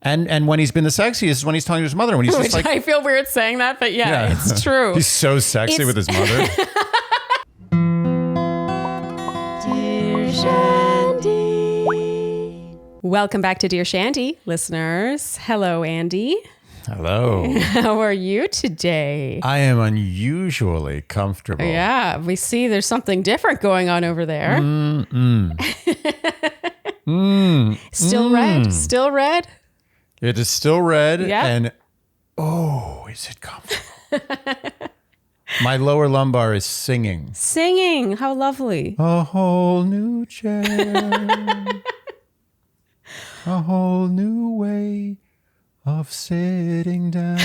And when he's been the sexiest is when he's talking to his mother. When he's just like, I feel weird saying that, but yeah. It's true. He's so sexy with his mother. Dear Shandy. Welcome back to Dear Shandy, listeners. Hello, Andy. Hello. How are you today? I am unusually comfortable. Yeah, we see there's something different going on over there. Still red? Still red? It is still red. Yeah. And, oh, is it comfortable? My lower lumbar is singing. Singing. How lovely. A whole new chair. A whole new way of sitting down.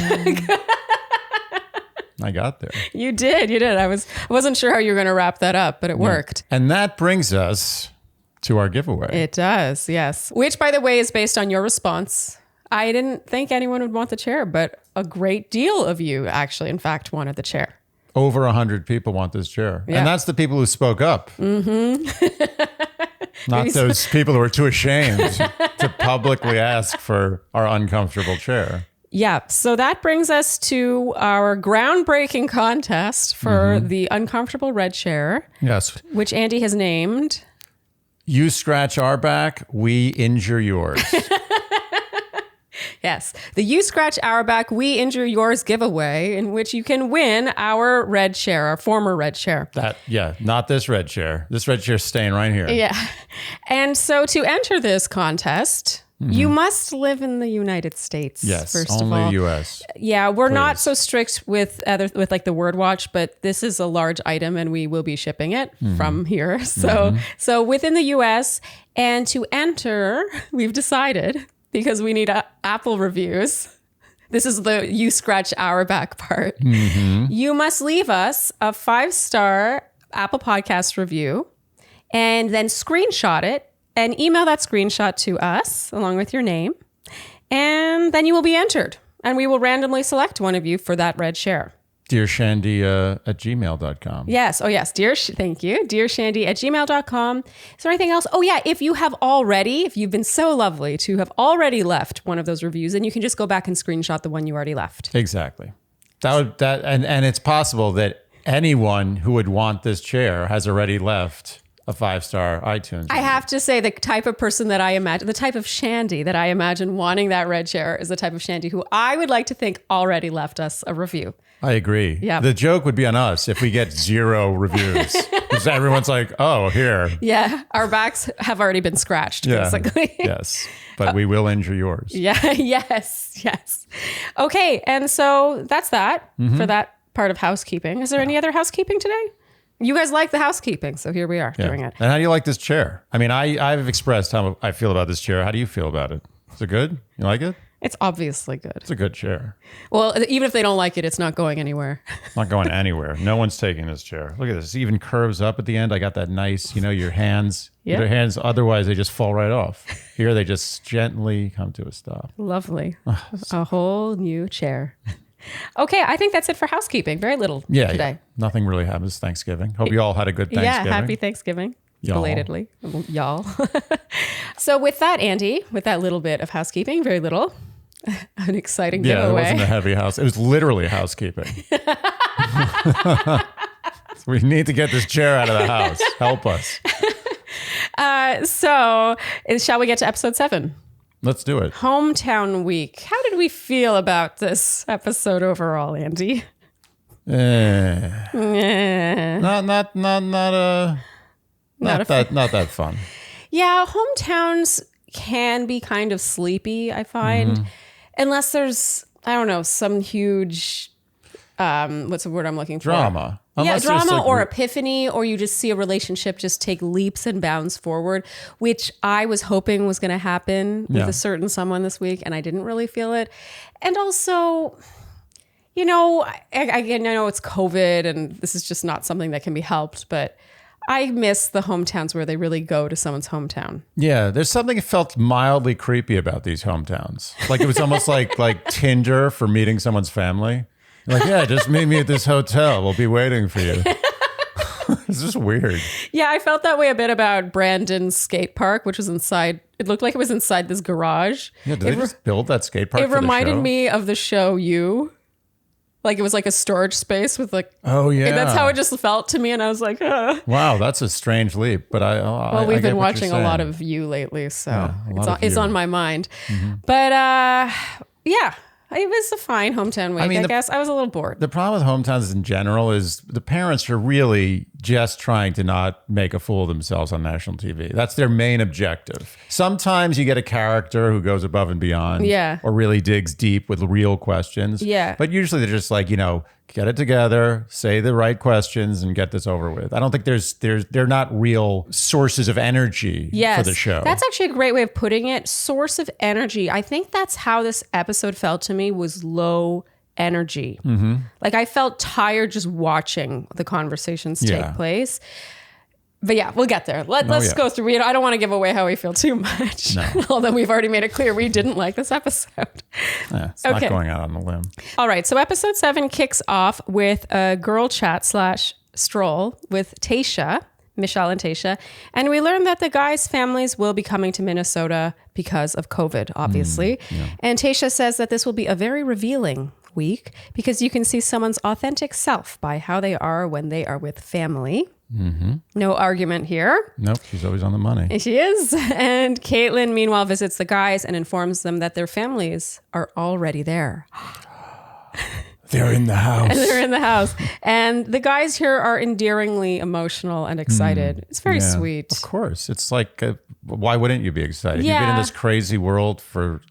I got there. You did. I wasn't sure how you were going to wrap that up, but it worked. And that brings us to our giveaway. It does, yes. Which, by the way, is based on your response. I didn't think anyone would want the chair, but a great deal of you actually, in fact, wanted the chair. Over 100 people want this chair. Yeah. And that's the people who spoke up. Mm-hmm. Not those people who are too ashamed to publicly ask for our uncomfortable chair. Yeah. So that brings us to our groundbreaking contest for the uncomfortable red chair. Yes. Which Andy has named. You scratch our back, we injure yours. Yes. The You Scratch Our Back, We Injure Yours giveaway, in which you can win our red chair, our former red chair. Not this red chair. This red chair's staying right here. Yeah. And so to enter this contest, you must live in the United States. Yes, first of only all. U.S. Yeah, we're not so strict with like the word watch, but this is a large item and we will be shipping it from here. So within the U.S. And to enter, we've decided, because we need Apple reviews. This is the You Scratch Our Back part. You must leave us a 5-star Apple Podcast review and then screenshot it and email that screenshot to us along with your name. And then you will be entered. And we will randomly select one of you for that red share. dearshandy at gmail.com. Yes. Oh, yes. Thank you. dearshandy at gmail.com. Is there anything else? Oh, yeah. If you've been so lovely to have already left one of those reviews, then you can just go back and screenshot the one you already left. Exactly. And it's possible that anyone who would want this chair has already left a 5-star iTunes review. I have to say the type of person that I imagine, the type of Shandy that I imagine wanting that red chair is the type of Shandy who I would like to think already left us a review. I agree. Yeah. The joke would be on us if we get 0 reviews. Because everyone's like, oh, here. Yeah. Our backs have already been scratched, basically. Yes. But we will injure yours. Yeah. Yes. Okay. And so that's that for that part of housekeeping. Is there any other housekeeping today? You guys like the housekeeping, so here we are doing it. And how do you like this chair? I mean, I've expressed how I feel about this chair. How do you feel about it? Is it good? You like it? It's obviously good. It's a good chair. Well, even if they don't like it, it's not going anywhere. Not going anywhere. No one's taking this chair. Look at this. It even curves up at the end. I got that nice, your hands. Yeah. Their hands, otherwise they just fall right off. Here they just gently come to a stop. Lovely. A whole new chair. Okay, I think that's it for housekeeping. Very little today. Yeah. Nothing really happens. Thanksgiving. Hope you all had a good Thanksgiving. Yeah, happy Thanksgiving. Y'all. Belatedly. Y'all. So with that, Andy, with that little bit of housekeeping, very little, an exciting giveaway. Yeah, it wasn't a heavy house. It was literally housekeeping. We need to get this chair out of the house. Help us. Shall we get to episode 7? Let's do it. Hometown week. How did we feel about this episode overall, Andy? Not that fun. Yeah, hometowns can be kind of sleepy, I find. Unless there's, I don't know, some huge, what's the word I'm looking for? Drama. Drama or epiphany, or you just see a relationship just take leaps and bounds forward, which I was hoping was going to happen with a certain someone this week, and I didn't really feel it. And also, I know it's COVID, and this is just not something that can be helped, but I miss the hometowns where they really go to someone's hometown. Yeah, there's something that felt mildly creepy about these hometowns. Like it was almost like Tinder for meeting someone's family. Like, yeah, just meet me at this hotel. We'll be waiting for you. It's just weird. Yeah, I felt that way a bit about Brandon's skate park, which was inside. It looked like it was inside this garage. Yeah, did they just build that skate park? It reminded me of the show You. Like it was like a storage space with like. Oh yeah. That's how it just felt to me, and I was like, wow, that's a strange leap. But we've been watching a lot of You lately, so it's on my mind. But yeah. It was a fine hometown week. I guess I was a little bored. The problem with hometowns in general is the parents are really just trying to not make a fool of themselves on national TV. That's their main objective. Sometimes you get a character who goes above and beyond, or really digs deep with real questions. Yeah. But usually they're just like, get it together, say the right questions, and get this over with. I don't think they're not real sources of energy for the show. That's actually a great way of putting it. Source of energy. I think that's how this episode felt to me, was low energy. Like I felt tired just watching the conversations take place. But yeah, we'll get there. Let's go through it. I don't want to give away how we feel too much. No. Although we've already made it clear we didn't like this episode. It's not going out on the limb. All right. So episode 7 kicks off with a girl chat / stroll with Tayshia, Michelle and Tayshia. And we learn that the guys' families will be coming to Minnesota because of COVID, obviously. And Tayshia says that this will be a very revealing week because you can see someone's authentic self by how they are when they are with family. No argument here. Nope, she's always on the money. She is. And Caitlin, meanwhile, visits the guys and informs them that their families are already there. They're in the house. They're in the house. And the guys here are endearingly emotional and excited. It's very sweet. Of course. It's like, why wouldn't you be excited? You've been in this crazy world for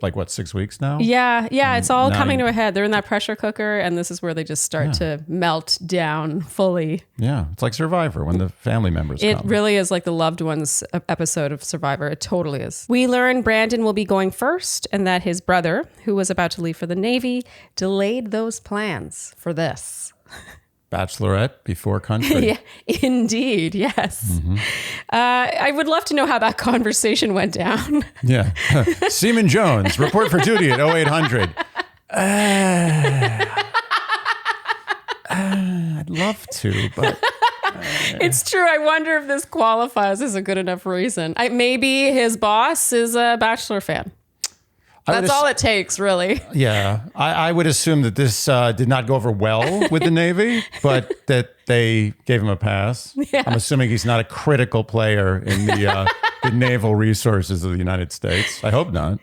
6 weeks now? Yeah. It's all coming to a head. They're in that pressure cooker, and this is where they just start to melt down fully. Yeah. It's like Survivor when the family members come. It really is like the loved ones episode of Survivor. It totally is. We learn Brandon will be going first and that his brother, who was about to leave for the Navy, delayed those plans for this. Bachelorette before country. Yeah, indeed. Yes. I would love to know how that conversation went down. Yeah. Seaman Jones, report for duty at 0800. I'd love to, but... It's true. I wonder if this qualifies as a good enough reason. Maybe his boss is a Bachelor fan. That's all it takes, really. Yeah. I would assume that this did not go over well with the Navy, but that they gave him a pass. Yeah. I'm assuming he's not a critical player in the naval resources of the United States. I hope not.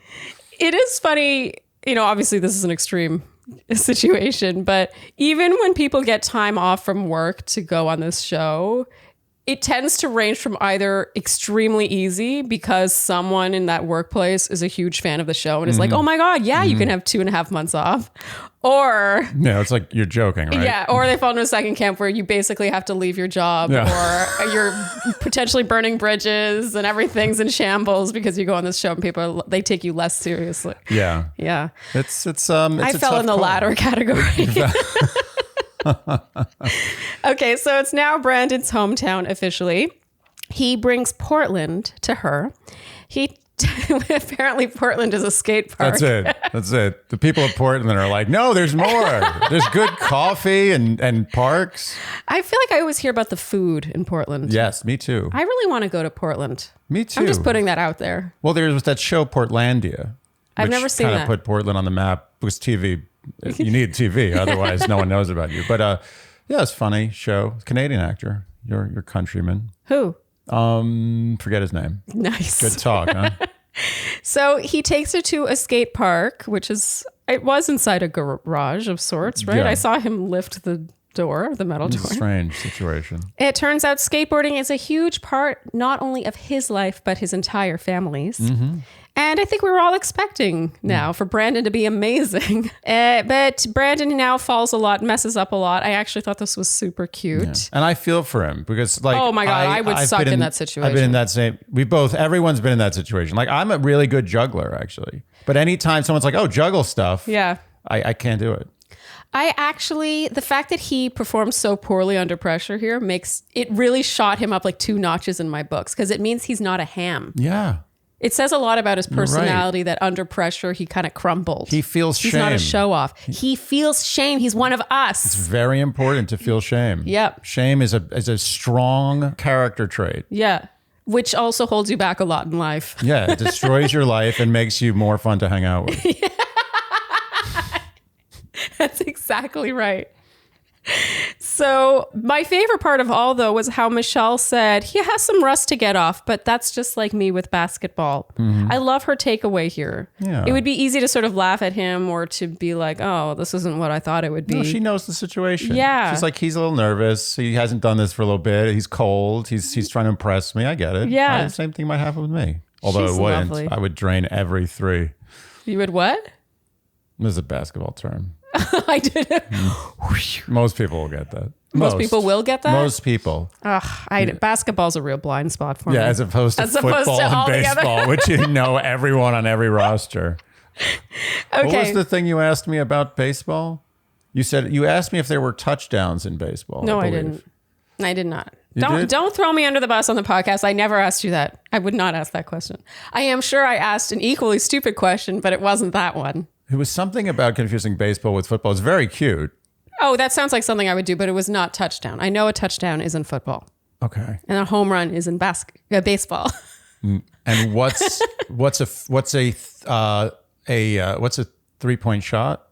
It is funny. Obviously this is an extreme situation, but even when people get time off from work to go on this show, it tends to range from either extremely easy because someone in that workplace is a huge fan of the show and is like, oh my God, you can have 2.5 months off. Or... Yeah, it's like you're joking, right? Yeah, or they fall into a second camp where you basically have to leave your job or you're potentially burning bridges and everything's in shambles because you go on this show and they take you less seriously. Yeah. Yeah. It's I fell in the latter category. Okay, so it's now Brandon's hometown officially. He brings Portland to her. Apparently Portland is a skate park. That's it. The people of Portland are like, no, there's more. There's good coffee and parks. I feel like I always hear about the food in Portland. Yes, me too. I really want to go to Portland. Me too. I'm just putting that out there. Well, there's that show Portlandia. I've never seen that. Kind of put Portland on the map because TV. You need TV, otherwise no one knows about you. But it's a funny show. Canadian actor, your countryman. Who? Forget his name. Nice. Good talk, huh? So he takes her to a skate park, it was inside a garage of sorts, right? Yeah. I saw him lift the metal door. Strange situation. It turns out skateboarding is a huge part, not only of his life, but his entire family's. And I think we were all expecting now for Brandon to be amazing. But Brandon now falls a lot, messes up a lot. I actually thought this was super cute. Yeah. And I feel for him because oh my God, I would suck in that situation. I've been in that everyone's been in that situation. Like I'm a really good juggler actually. But anytime someone's like, oh, juggle stuff. Yeah. I can't do it. The fact that he performed so poorly under pressure here it really shot him up like 2 notches in my books because it means he's not a ham. Yeah. It says a lot about his personality that under pressure, he kind of crumbled. He feels shame. He's not a show off. He feels shame. He's one of us. It's very important to feel shame. Yep. Shame is a strong character trait. Yeah. Which also holds you back a lot in life. Yeah. It destroys your life and makes you more fun to hang out with. Yeah. That's exactly right. So my favorite part of all, though, was how Michelle said he has some rust to get off, but that's just like me with basketball. Mm-hmm. I love her takeaway here. Yeah. It would be easy to sort of laugh at him or to be like, oh, this isn't what I thought it would be. No, she knows the situation. Yeah. She's like, he's a little nervous. He hasn't done this for a little bit. He's cold. He's trying to impress me. I get it. Yeah. The same thing might happen with me. Although it wouldn't. Lovely. I would drain every three. You would what? This is a basketball term. I did it. Most people will get that. Most people will get that? Most people. Basketball's a real blind spot for me. Yeah, as opposed to football and baseball, which you know everyone on every roster. Okay. What was the thing you asked me about baseball? You asked me if there were touchdowns in baseball. No, I didn't. I did not. Did? Don't throw me under the bus on the podcast. I never asked you that. I would not ask that question. I am sure I asked an equally stupid question, but it wasn't that one. It was something about confusing baseball with football. It's very cute. Oh, that sounds like something I would do, but it was not touchdown. I know a touchdown is in football. Okay. And a home run is in baseball. And what's a 3-point shot?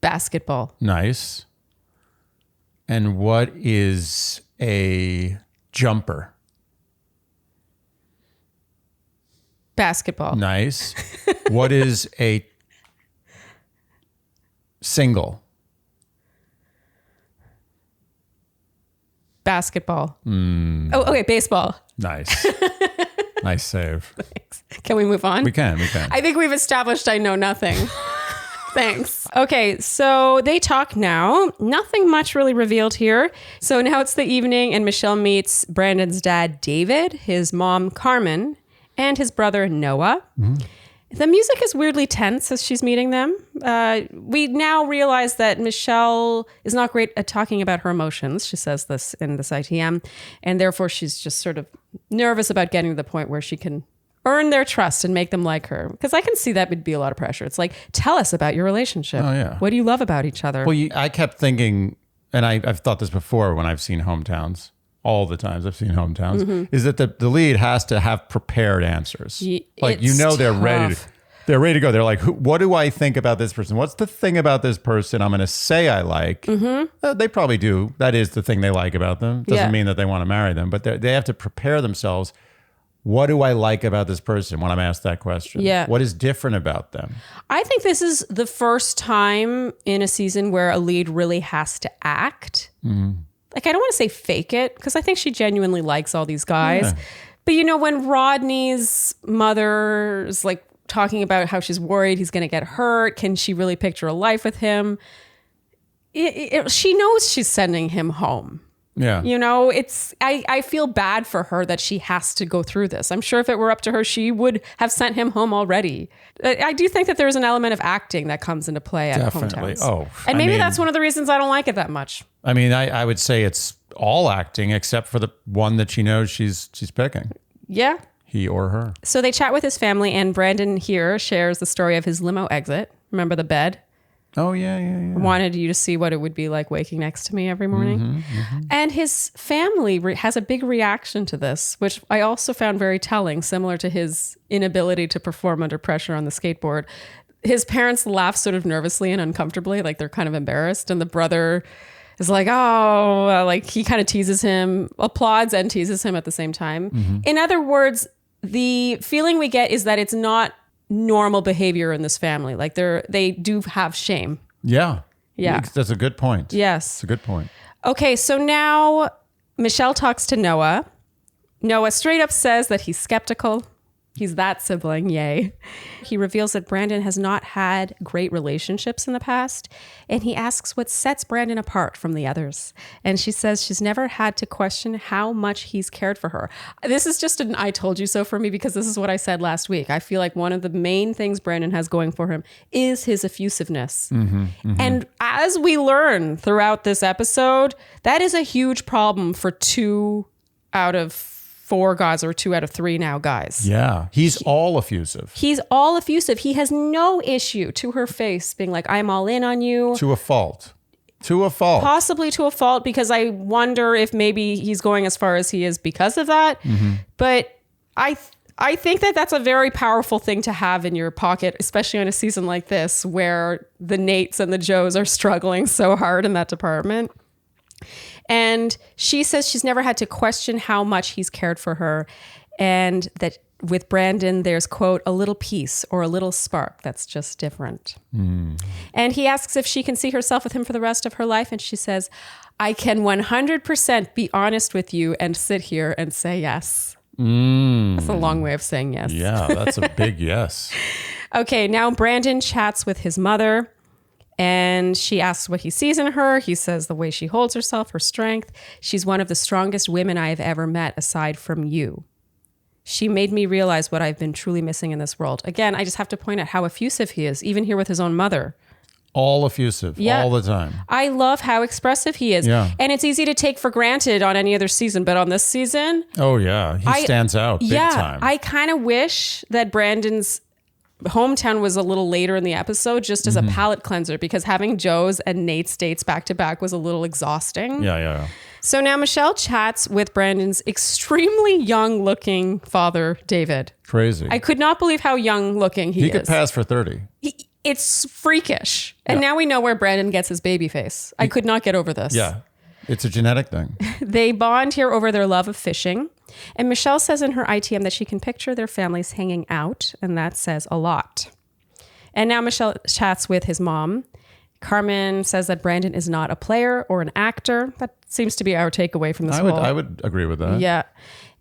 Basketball. Nice. And what is a jumper? Basketball. Nice. What is a single? Basketball. Oh, okay. Baseball. Nice. Nice save. Thanks. Can we move on? We can. I think we've established I know nothing. Thanks. Okay, so they talk now. Nothing much really revealed here. So now it's the evening and Michelle meets Brandon's dad, David, his mom, Carmen, and his brother, Noah. Mm-hmm. The music is weirdly tense as she's meeting them. We now realize that Michelle is not great at talking about her emotions. She says this in this ITM. And therefore, she's just sort of nervous about getting to the point where she can earn their trust and make them like her. Because I can see that would be a lot of pressure. It's like, tell us about your relationship. Oh, yeah. What do you love about each other? Well, I kept thinking, and I've thought this before when I've seen Hometowns, all the times I've seen Hometowns, mm-hmm. is that the lead has to have prepared answers. They're ready to go. They're like, what do I think about this person? What's the thing about this person I'm going to say I like? Mm-hmm. They probably do. That is the thing they like about them. Doesn't mean that they want to marry them, but they have to prepare themselves. What do I like about this person when I'm asked that question? Yeah. What is different about them? I think this is the first time in a season where a lead really has to act. Mm-hmm. Like, I don't want to say fake it, because I think she genuinely likes all these guys. Yeah. But, when Rodney's mother is like talking about how she's worried he's going to get hurt, can she really picture a life with him? She knows she's sending him home. Yeah. I feel bad for her that she has to go through this. I'm sure if it were up to her, she would have sent him home already. I do think that there's an element of acting that comes into play at Hometowns. Oh, and maybe that's one of the reasons I don't like it that much. I mean, I would say it's all acting except for the one that she knows she's picking. Yeah. He or her. So they chat with his family, and Brandon here shares the story of his limo exit. Remember the bed? Oh, yeah. Wanted you to see what it would be like waking next to me every morning. Mm-hmm, mm-hmm. And his family has a big reaction to this, which I also found very telling, similar to his inability to perform under pressure on the skateboard. His parents laugh sort of nervously and uncomfortably, like they're kind of embarrassed. And the brother is like, oh, like he kind of teases him, applauds and teases him at the same time. Mm-hmm. In other words, the feeling we get is that it's not normal behavior in this family. Like they do have shame. Yeah. That's a good point. Yes. It's a good point. Okay, so now Michelle talks to Noah. Noah straight up says that he's skeptical. He's that sibling, yay. He reveals that Brandon has not had great relationships in the past, and he asks what sets Brandon apart from the others. And she says she's never had to question how much he's cared for her. This is just an I told you so for me, because this is what I said last week. I feel like one of the main things Brandon has going for him is his effusiveness. Mm-hmm, mm-hmm. And as we learn throughout this episode, that is a huge problem for 2 out of 4 guys or 2 out of 3 now guys. Yeah. He's all effusive. He's all effusive. He has no issue to her face being like, I'm all in on you. To a fault. To a fault. Possibly to a fault, because I wonder if maybe he's going as far as he is because of that. Mm-hmm. But I think that that's a very powerful thing to have in your pocket, especially on a season like this where the Naytes and the Joes are struggling so hard in that department. And she says she's never had to question how much he's cared for her, and that with Brandon, there's, quote, a little piece or a little spark that's just different. Mm. And he asks if she can see herself with him for the rest of her life. And she says, I can 100% be honest with you and sit here and say yes. That's a long way of saying yes. Yeah, that's a big yes. Okay, now Brandon chats with his mother, and she asks what he sees in her. He says the way she holds herself, her strength. She's one of the strongest women I have ever met aside from you. She made me realize what I've been truly missing in this world. Again, I just have to point out how effusive he is, even here with his own mother. All effusive, all the time. I love how expressive he is. Yeah. And it's easy to take for granted on any other season, but on this season... Oh, yeah. He stands out big time. I kind of wish that Brandon's hometown was a little later in the episode, just as a palate cleanser, because having Joe's and Nate's dates back to back was a little exhausting. Yeah. So now Michelle chats with Brandon's extremely young looking father, David. Crazy. I could not believe how young looking he is. He could pass for 30. It's freakish. And now we know where Brandon gets his baby face. I could not get over this. Yeah. It's a genetic thing. They bond here over their love of fishing. And Michelle says in her ITM that she can picture their families hanging out, and that says a lot. And now Michelle chats with his mom. Carmen says that Brandon is not a player or an actor. That seems to be our takeaway from this I would agree with that. Yeah.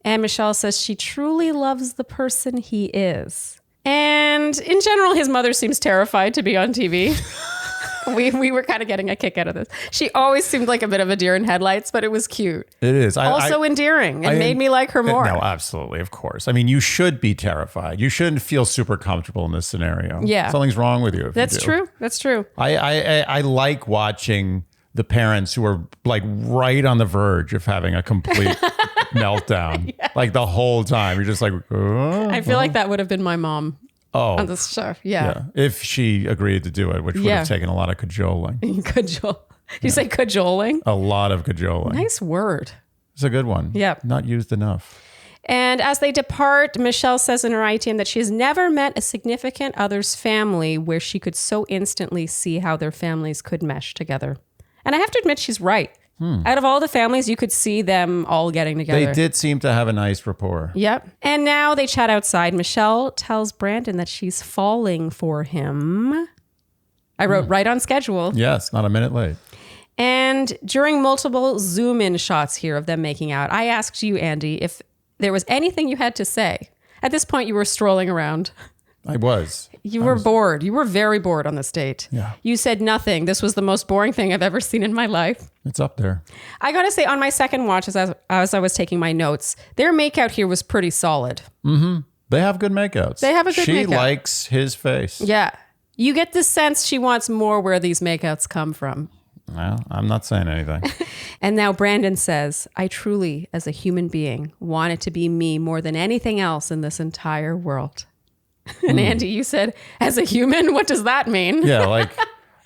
And Michelle says she truly loves the person he is. And in general, his mother seems terrified to be on TV. We were kind of getting a kick out of this. She always seemed like a bit of a deer in headlights, but it was cute. It is. Also endearing. It made me like her more. No, absolutely. Of course. I mean, you should be terrified. You shouldn't feel super comfortable in this scenario. Yeah. Something's wrong with you. That's true. That's true. I like watching the parents who are like right on the verge of having a complete meltdown. Yes. Like the whole time. You're just like, I feel like that would have been my mom. On this show. Yeah. If she agreed to do it, which would have taken a lot of cajoling. You say cajoling? A lot of cajoling. Nice word. It's a good one. Yeah. Not used enough. And as they depart, Michelle says in her ITM that she has never met a significant other's family where she could so instantly see how their families could mesh together. And I have to admit, she's right. Out of all the families, you could see them all getting together. They did seem to have a nice rapport. Yep. And now they chat outside. Michelle tells Brandon that she's falling for him. I wrote right on schedule. Yes, not a minute late. And during multiple zoom in shots here of them making out, I asked you, Andy, if there was anything you had to say. At this point, you were strolling around. I was. You were bored. You were very bored on this date. Yeah. You said nothing. This was the most boring thing I've ever seen in my life. It's up there. I got to say, on my second watch, as I was taking my notes, their makeout here was pretty solid. Mm-hmm. They have good makeouts. They have a good makeout. She likes his face. Yeah. You get the sense she wants more where these makeouts come from. Well, I'm not saying anything. And now Brandon says, I truly, as a human being, want it to be me more than anything else in this entire world. And Andy, you said, as a human, what does that mean? Yeah, like,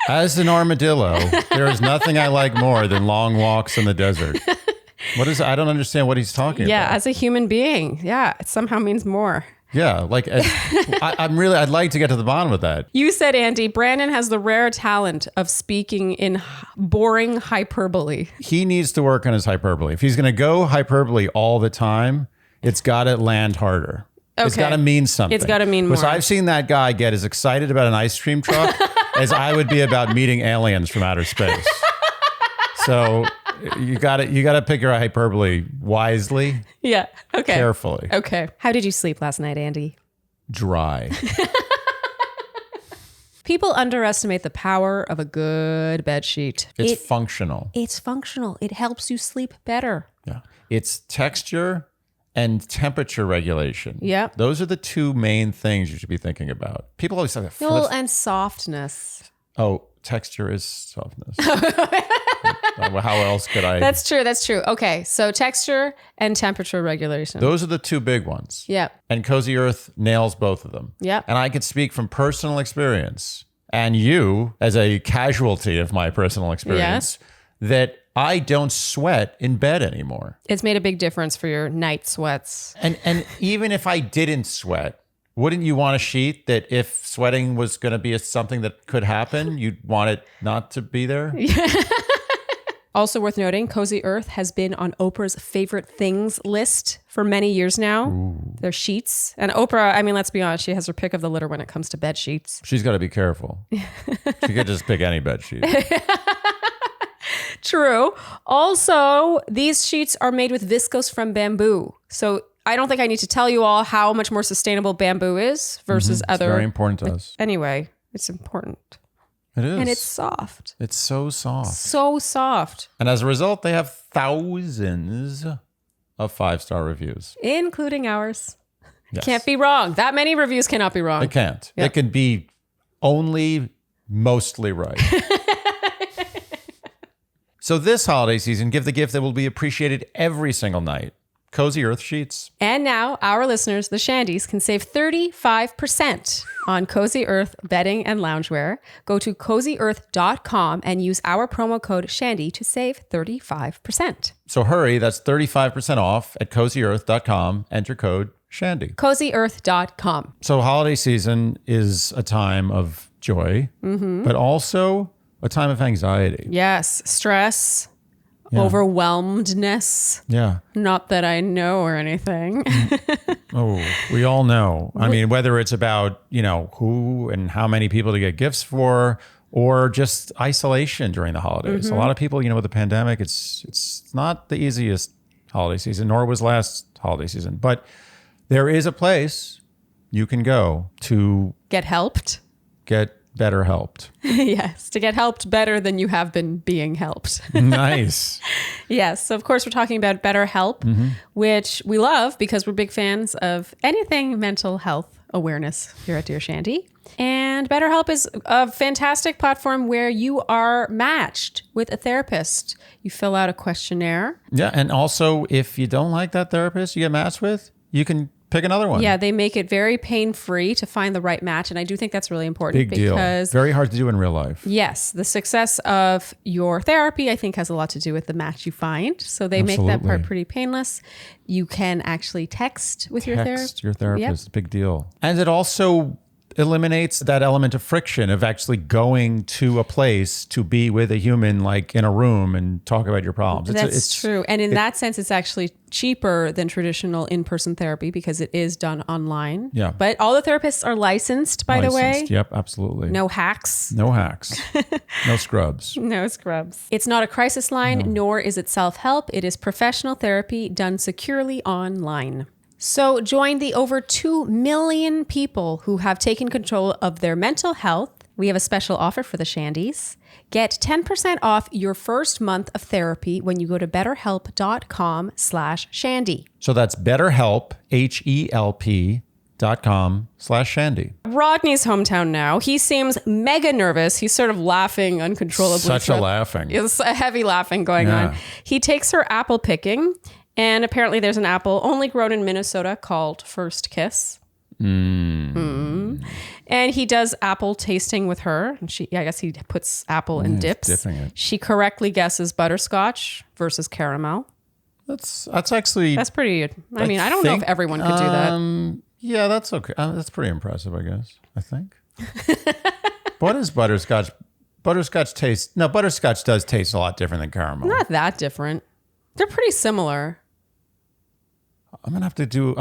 as an armadillo, there is nothing I like more than long walks in the desert. I don't understand what he's talking about. Yeah, as a human being. Yeah, it somehow means more. Yeah, like, I'd like to get to the bottom of that. You said, Andy, Brandon has the rare talent of speaking in boring hyperbole. He needs to work on his hyperbole. If he's going to go hyperbole all the time, it's got to land harder. Okay. It's got to mean something. It's got to mean more. Because I've seen that guy get as excited about an ice cream truck as I would be about meeting aliens from outer space. So you got to pick your hyperbole wisely. Yeah. Okay. Carefully. Okay. How did you sleep last night, Andy? Dry. People underestimate the power of a good bed sheet. It's functional. It's functional. It helps you sleep better. Yeah. It's texture and temperature regulation. Yeah. Those are the two main things you should be thinking about. People always say that. And softness. Oh, texture is softness. How else could I? That's true. That's true. Okay. So texture and temperature regulation. Those are the two big ones. Yeah. And Cozy Earth nails both of them. Yeah. And I can speak from personal experience, and you as a casualty of my personal experience, that I don't sweat in bed anymore. It's made a big difference for your night sweats. And even if I didn't sweat, wouldn't you want a sheet that if sweating was going to be something that could happen, you'd want it not to be there? Also worth noting, Cozy Earth has been on Oprah's favorite things list for many years now. Ooh. Their sheets. And Oprah, I mean, let's be honest, she has her pick of the litter when it comes to bed sheets. She's got to be careful. She could just pick any bed sheet. True. Also, these sheets are made with viscose from bamboo. So I don't think I need to tell you all how much more sustainable bamboo is versus other. It's very important to us. Anyway, it's important. It is. And it's soft. It's so soft. So soft. And as a result, they have thousands of 5-star reviews. Including ours. Yes. Can't be wrong. That many reviews cannot be wrong. It can't. Yep. It can be only mostly right. So this holiday season, give the gift that will be appreciated every single night. Cozy Earth sheets. And now our listeners, the Shandies, can save 35% on Cozy Earth bedding and loungewear. Go to cozyearth.com and use our promo code Shandy to save 35%. So hurry, that's 35% off at cozyearth.com. Enter code Shandy. Cozyearth.com. So holiday season is a time of joy, but also a time of anxiety. Yes, stress. Yeah. Overwhelmedness. Yeah. Not that I know or anything. Oh, we all know. I mean, whether it's about, who and how many people to get gifts for, or just isolation during the holidays. A lot of people, with the pandemic, it's not the easiest holiday season, nor was last holiday season. But there is a place you can go to get helped. Get better helped. Yes, to get helped better than you have been being helped. Nice. Yes. So of course we're talking about BetterHelp, which we love because we're big fans of anything mental health awareness here at Dear Shandy. And BetterHelp is a fantastic platform where you are matched with a therapist. You fill out a questionnaire. Yeah. And also, if you don't like that therapist you get matched with, you can pick another one. Yeah, they make it very pain-free to find the right match. And I do think that's really important. Big deal. Very hard to do in real life. Yes. The success of your therapy, I think, has a lot to do with the match you find. So they make that part pretty painless. You can actually text with your therapist. Text your therapist. Yep. Big deal. And it also eliminates that element of friction of actually going to a place to be with a human, like in a room, and talk about your problems. That's true. And in that sense, it's actually cheaper than traditional in-person therapy because it is done online. Yeah. But all the therapists are licensed, by the way. Yep, absolutely. No hacks. No hacks. No scrubs. No scrubs. It's not a crisis line, nor is it self-help. It is professional therapy done securely online. So join the over 2 million people who have taken control of their mental health. We have a special offer for the Shandies. Get 10% off your first month of therapy when you go to betterhelp.com/Shandy. So that's BetterHelp, HELP.com/Shandy. Rodney's hometown now. He seems mega nervous. He's sort of laughing uncontrollably. Such a laughing. It's a heavy laughing going on. He takes her apple picking. And apparently there's an apple only grown in Minnesota called First Kiss. And he does apple tasting with her. And I guess he puts apple in dips. Dipping it. She correctly guesses butterscotch versus caramel. That's pretty. I mean, I don't know if everyone could do that. Yeah, that's okay. That's pretty impressive, I guess. I think. What is butterscotch? Butterscotch taste? No, butterscotch does taste a lot different than caramel. Not that different. They're pretty similar. I'm gonna have to do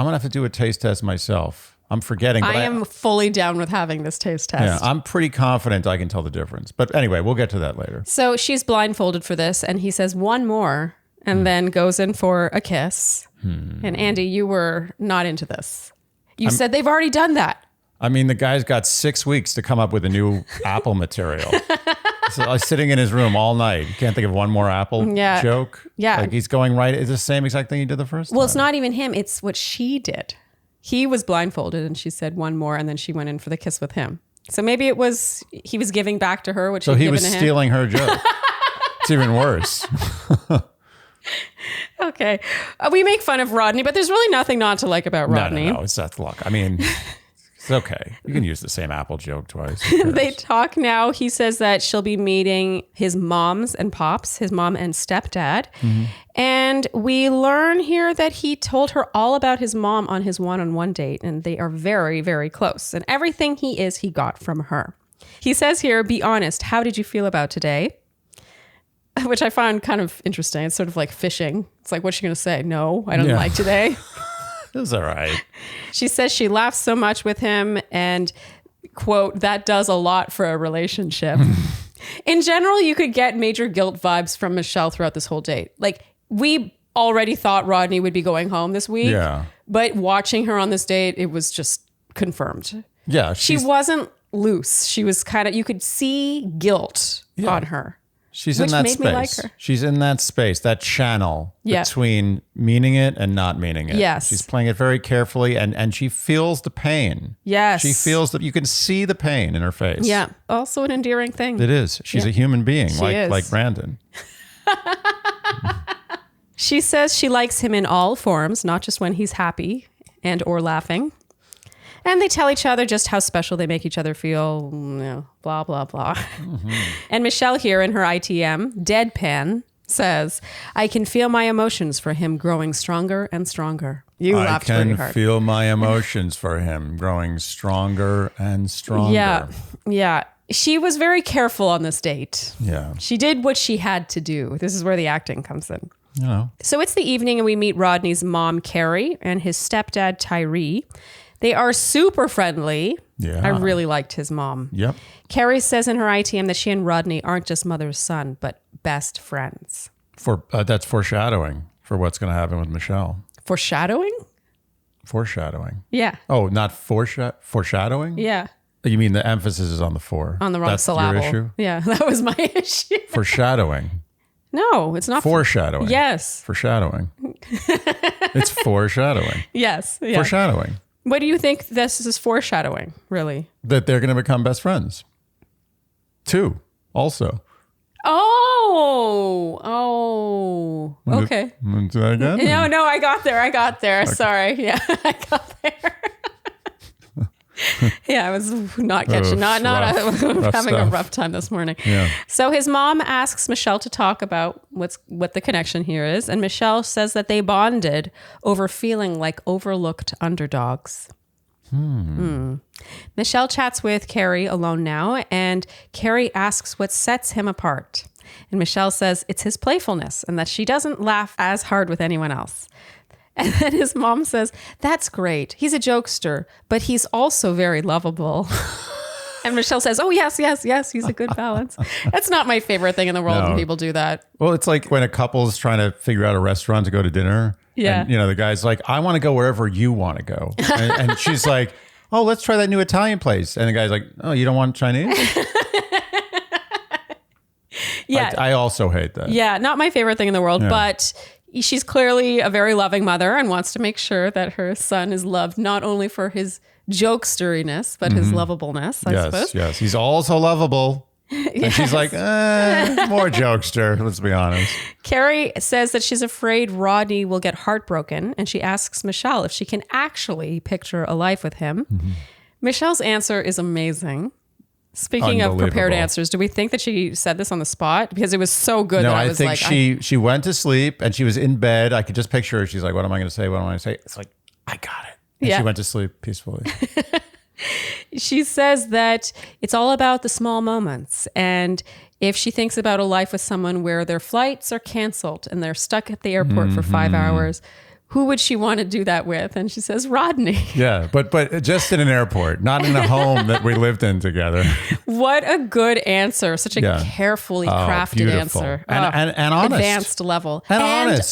a taste test myself. I'm forgetting. But I am fully down with having this taste test. Yeah, I'm pretty confident I can tell the difference. But anyway, we'll get to that later. So she's blindfolded for this, and he says one more, and then goes in for a kiss. And Andy, you were not into this. You said they've already done that. I mean, the guy's got 6 weeks to come up with a new apple material. So I was sitting in his room all night. Can't think of one more apple joke. Yeah. Like he's going right. It's the same exact thing he did the first time. Well, it's not even him. It's what she did. He was blindfolded and she said one more and then she went in for the kiss with him. So maybe he was giving back to her what so she'd he given was to him. stealing her joke. It's even worse. Okay. We make fun of Rodney, but there's really nothing not to like about Rodney. No, it's Seth Luck. I mean, it's okay. You can use the same Apple joke twice. They talk now. He says that she'll be meeting his moms and pops, his mom and stepdad. Mm-hmm. And we learn here that he told her all about his mom on his one-on-one date. And they are very, very close. And everything he got from her. He says here, be honest. How did you feel about today? Which I find kind of interesting. It's sort of like fishing. It's like, what's she going to say? No, I don't like today. It was all right. She says she laughs so much with him and, quote, that does a lot for a relationship. In general, you could get major guilt vibes from Michelle throughout this whole date. Like, we already thought Rodney would be going home this week. Yeah. But watching her on this date, it was just confirmed. Yeah. She wasn't loose. She was kind of, you could see guilt on her. She's in that space. Me like her. She's in that space, that channel between meaning it and not meaning it. Yes. She's playing it very carefully and she feels the pain. Yes. She feels that you can see the pain in her face. Yeah. Also an endearing thing. It is. She's a human being like Brandon. She says she likes him in all forms, not just when he's happy and or laughing. And they tell each other just how special they make each other feel, blah, blah, blah. Mm-hmm. And Michelle here in her ITM, deadpan, says, I can feel my emotions for him growing stronger and stronger. You laughed pretty hard. I can feel my emotions for him growing stronger and stronger. Yeah. She was very careful on this date. Yeah. She did what she had to do. This is where the acting comes in. You know. So it's the evening and we meet Rodney's mom, Carrie, and his stepdad, Tyree. They are super friendly. Yeah. I really liked his mom. Yep. Carrie says in her ITM that she and Rodney aren't just mother's son, but best friends. That's foreshadowing for what's going to happen with Michelle. Foreshadowing? Foreshadowing. Yeah. Oh, not foreshadowing? Yeah. You mean the emphasis is on the for. On the wrong syllable. That's your issue? Yeah, that was my issue. Foreshadowing. No, it's not. Foreshadowing. Yes. Foreshadowing. It's foreshadowing. Yes. Yeah. Foreshadowing. What do you think this is foreshadowing, really? That they're going to become best friends. Two, also. Oh, okay. Do that again? No, I got there. Okay. Sorry. Yeah, I got there. Yeah, I was not catching, having a rough time this morning. Yeah. So his mom asks Michelle to talk about what the connection here is. And Michelle says that they bonded over feeling like overlooked underdogs. Michelle chats with Carrie alone now, and Carrie asks what sets him apart. And Michelle says it's his playfulness and that she doesn't laugh as hard with anyone else. And then his mom says, that's great. He's a jokester, but he's also very lovable. And Michelle says, oh, yes. He's a good balance. That's not my favorite thing in the world when people do that. Well, it's like when a couple's trying to figure out a restaurant to go to dinner. Yeah. And, the guy's like, I want to go wherever you want to go. And she's like, oh, let's try that new Italian place. And the guy's like, oh, you don't want Chinese? Yeah. I also hate that. Yeah. Not my favorite thing in the world, but she's clearly a very loving mother and wants to make sure that her son is loved not only for his jokesteriness, but his lovableness, I suppose. Yes. He's also lovable. And she's like, more jokester, let's be honest. Carrie says that she's afraid Rodney will get heartbroken, and she asks Michelle if she can actually picture a life with him. Mm-hmm. Michelle's answer is amazing. Speaking of prepared answers, do we think that she said this on the spot? Because it was so good that I was like... No, I think she went to sleep and she was in bed. I could just picture her. She's like, what am I going to say? What am I going to say? It's like, I got it. And she went to sleep peacefully. She says that it's all about the small moments. And if she thinks about a life with someone where their flights are canceled and they're stuck at the airport for 5 hours, who would she want to do that with? And she says, Rodney. Yeah, but just in an airport, not in a home that we lived in together. What a good answer. Such a carefully crafted beautiful. answer. And honest. Advanced level. And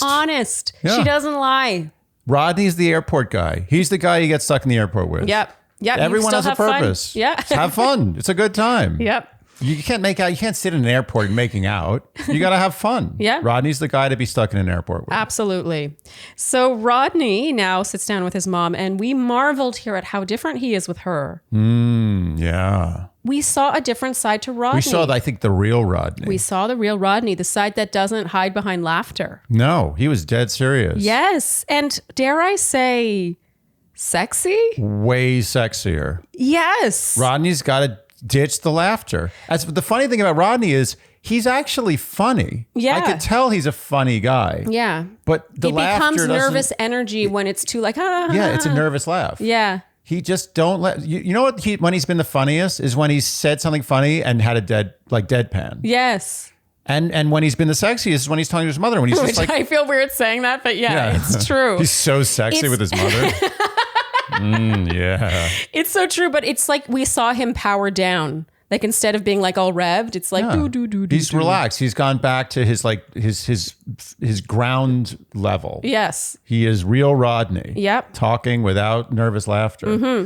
honest. Yeah. She doesn't lie. Rodney's the airport guy. He's the guy you get stuck in the airport with. Yep. Everyone has a purpose. Fun. Yeah. Have fun. It's a good time. Yep. You can't make out. You can't sit in an airport making out. You got to have fun. Yeah. Rodney's the guy to be stuck in an airport with. Absolutely. So Rodney now sits down with his mom, and we marveled here at how different he is with her. Yeah. we saw a different side to Rodney. We saw, I think, the real Rodney. We saw the real Rodney, the side that doesn't hide behind laughter. No, he was dead serious. Yes. And dare I say, sexy? Way sexier. Yes. Rodney's got to ditch the laughter. The funny thing about Rodney is he's actually funny. Yeah. I could tell he's a funny guy. Yeah. But the laughter becomes nervous energy when it's too like, Yeah, it's a nervous laugh. Yeah. He just don't let you know what when he's been the funniest is when he's said something funny and had a deadpan. Yes. And when he's been the sexiest is when he's talking to his mother when he's just like I feel weird saying that, but yeah. It's true. He's so sexy with his mother. Yeah. It's so true, but it's like we saw him power down. Like instead of being like all revved, it's like do. He's relaxed. He's gone back to his like his ground level. Yes. He is real Rodney. Yep. Talking without nervous laughter. Mm-hmm.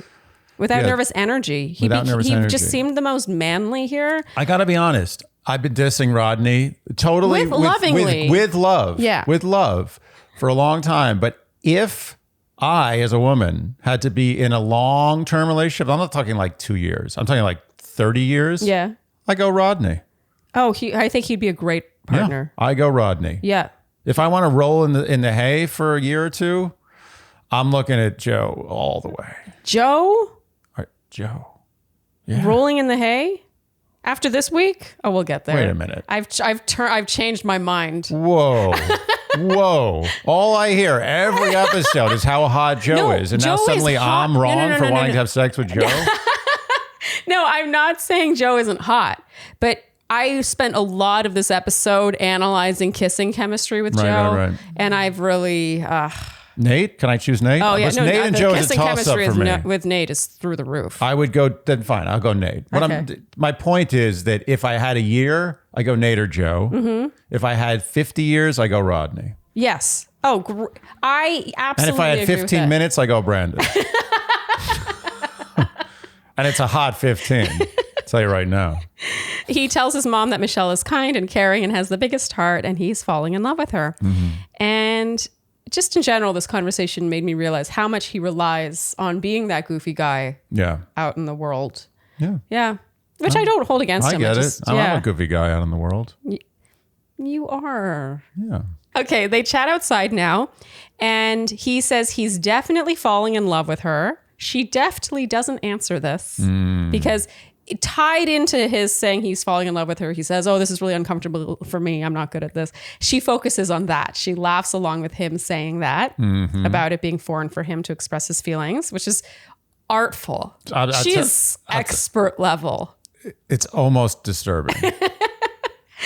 Without nervous energy. He just seemed the most manly here. I gotta be honest. I've been dissing Rodney totally lovingly. With love. Yeah. With love for a long time. But if I, as a woman, had to be in a long-term relationship, I'm not talking like 2 years. I'm talking like 30 years. Yeah. I go Rodney. Oh, I think he'd be a great partner. Yeah, I go Rodney. Yeah. If I want to roll in the hay for a year or two, I'm looking at Joe all the way. Joe? All right, Joe. Yeah. Rolling in the hay? After this week? Oh, we'll get there. Wait a minute. I've changed my mind. Whoa. Whoa. All I hear every episode is how hot Joe is. And Joe now suddenly I'm wrong for wanting to have sex with Joe? No, I'm not saying Joe isn't hot, but I spent a lot of this episode analyzing kissing chemistry with Joe. Right. And I've really... Nayte? Can I choose Nayte? Oh, yeah. Listen, Nayte and Joe is a toss-up for me. With Nayte is through the roof. I would go... Then fine, I'll go Nayte. Okay. My point is that if I had a year, I go Nayte or Joe. Mm-hmm. If I had 50 years, I go Rodney. Yes. Oh, I absolutely. And if I had 15 minutes, I go Brandon. And it's a hot 15. I'll tell you right now. He tells his mom that Michelle is kind and caring and has the biggest heart, and he's falling in love with her. Mm-hmm. And just in general, this conversation made me realize how much he relies on being that goofy guy out in the world. Yeah. Yeah. Which I don't hold against him. I get it. I'm a goofy guy out in the world. You are. Yeah. Okay, they chat outside now, and he says he's definitely falling in love with her. She deftly doesn't answer this because tied into his saying he's falling in love with her, he says, oh, this is really uncomfortable for me. I'm not good at this. She focuses on that. She laughs along with him saying that about it being foreign for him to express his feelings, which is artful. She's expert level. It's almost disturbing.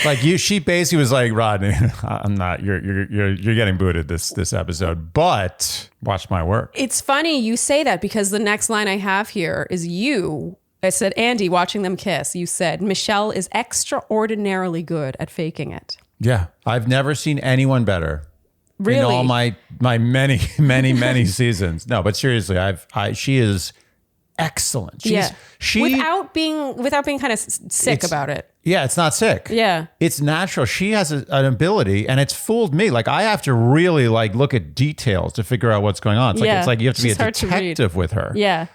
Like she basically was like, Rodney, I'm not. You're getting booted this episode, but watch my work. It's funny you say that because the next line I have here is you. I said, Andy, watching them kiss. You said Michelle is extraordinarily good at faking it. Yeah, I've never seen anyone better. Really, in all my many seasons. No, but seriously, she is excellent. She without being kind of sick about it. Yeah, it's not sick. Yeah. It's natural. She has an ability, and it's fooled me. Like, I have to really look at details to figure out what's going on. It's like you have to be a detective with her. Yeah.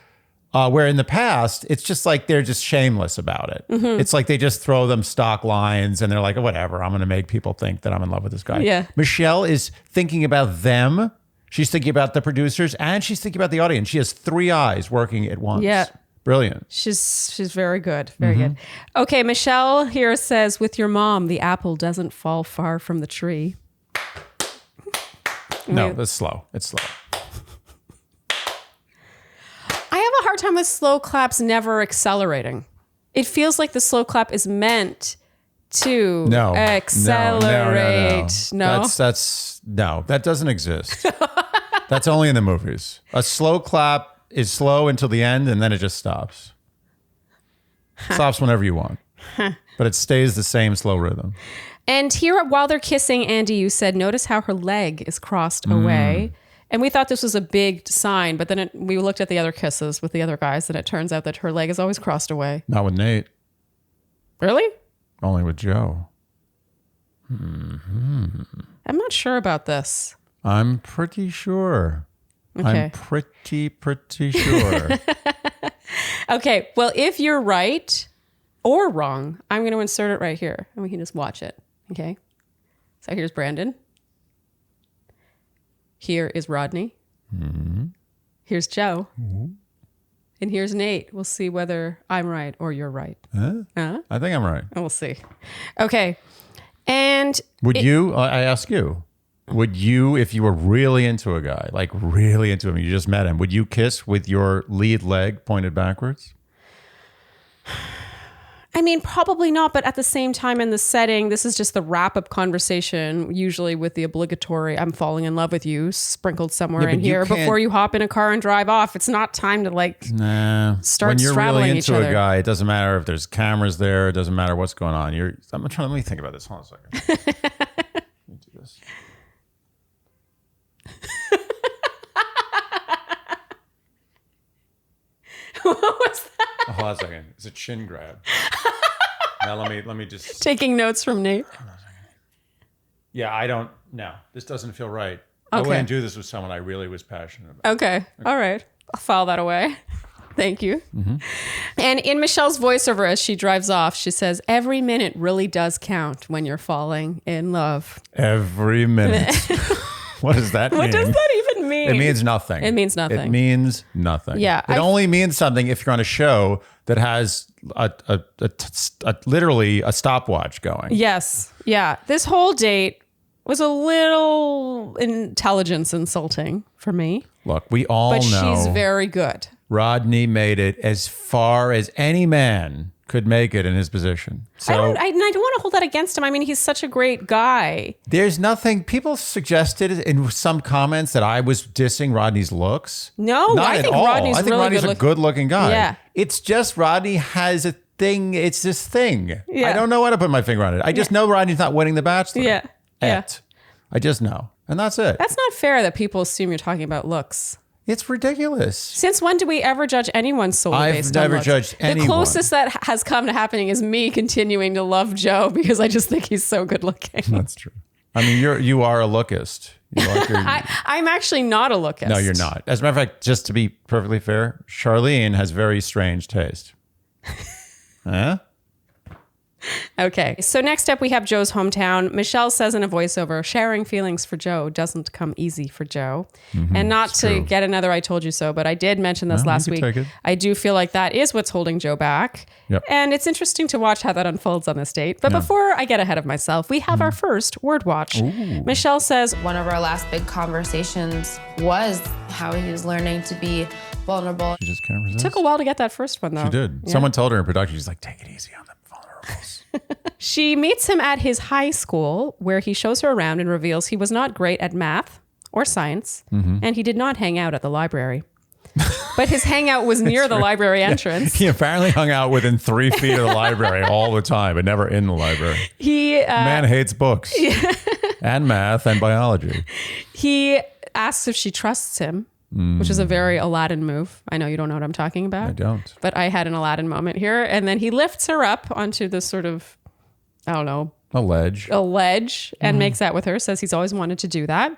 Where in the past, it's just like they're just shameless about it. Mm-hmm. It's like they just throw them stock lines and they're like, oh, whatever, I'm going to make people think that I'm in love with this guy. Yeah. Michelle is thinking about them. She's thinking about the producers, and she's thinking about the audience. She has three eyes working at once. Yeah. Brilliant. She's very good. Very good. Okay, Michelle here says, with your mom, the apple doesn't fall far from the tree. No, that's slow. It's slow. I have a hard time with slow claps never accelerating. It feels like the slow clap is meant to accelerate. No. No, that doesn't exist. That's only in the movies. A slow clap is slow until the end, and then it just stops. Stops whenever you want. But it stays the same slow rhythm. And here, while they're kissing, Andy, you said, notice how her leg is crossed away. And we thought this was a big sign, but then we looked at the other kisses with the other guys, and it turns out that her leg is always crossed away. Not with Nayte. Really? Only with Joe. I'm not sure about this. I'm pretty sure. Okay. I'm pretty sure. Okay. Well, if you're right, or wrong. I'm going to insert it right here and we can just watch it. Okay. So here's Brandon. Here is Rodney. Mm-hmm. Here's Joe. Mm-hmm. And here's Nayte. We'll see whether I'm right or you're right. I think I'm right. We'll see. Okay. And I ask you, would you, if you were really into a guy, like really into him, you just met him, would you kiss with your lead leg pointed backwards? I mean, probably not, but at the same time in the setting, this is just the wrap-up conversation, usually with the obligatory, I'm falling in love with you, sprinkled somewhere in here before you hop in a car and drive off. It's not time to start when you're straddling really each other. into a guy, it doesn't matter if there's cameras there, it doesn't matter what's going on. Let me think about this. Hold on a second. Let me do this. What was that? Oh, hold on a second. It's a chin grab. Now let me just taking notes from Nayte. Yeah, I don't. No, this doesn't feel right. Okay. I wouldn't do this with someone I really was passionate about. Okay. All right. I'll file that away. Thank you. Mm-hmm. And in Michelle's voiceover as she drives off, she says, every minute really does count when you're falling in love. Every minute. What does that mean? What does that even mean? It means nothing. It means nothing. It means nothing. Yeah. It only means something if you're on a show that has literally a stopwatch going. Yes. Yeah. This whole date was a little intelligence insulting for me. Look, we all know. But she's very good. Rodney made it as far as any man could make it in his position. So I don't want to hold that against him. I mean, he's such a great guy. There's nothing. People suggested in some comments that I was dissing Rodney's looks. No, I think Rodney's I think really Rodney's a good-looking guy. Yeah. It's just Rodney has a thing. It's this thing. Yeah. I don't know how to put my finger on it. I just know Rodney's not winning the Bachelor. Yeah. Yeah. I just know. And that's it. That's not fair that people assume you're talking about looks. It's ridiculous. Since when do we ever judge anyone solely based on looks? I've never judged anyone. The closest that has come to happening is me continuing to love Joe because I just think he's so good looking. That's true. I mean, you are a lookist. You like I'm actually not a lookist. No, you're not. As a matter of fact, just to be perfectly fair, Sharleen has very strange taste. Huh? Okay, so next up we have Joe's hometown. Michelle says in a voiceover, sharing feelings for Joe doesn't come easy for Joe. Mm-hmm, and not to get another I told you so, but I did mention this last week. I do feel like that is what's holding Joe back. Yep. And it's interesting to watch how that unfolds on this date. But before I get ahead of myself, we have our first word watch. Ooh. Michelle says, one of our last big conversations was how he was learning to be vulnerable. She just can't resist. It took a while to get that first one though. She did. Yeah. Someone told her in production, she's like, take it easy on them. She meets him at his high school where he shows her around and reveals he was not great at math or science and he did not hang out at the library. But his hangout was near the library entrance. He apparently hung out within 3 feet of the library all the time, but never in the library. Man hates books and math and biology. He asks if she trusts him. Which is a very Aladdin move. I know you don't know what I'm talking about. I don't. But I had an Aladdin moment here. And then he lifts her up onto this sort of, I don't know. A ledge. And makes out with her. Says he's always wanted to do that.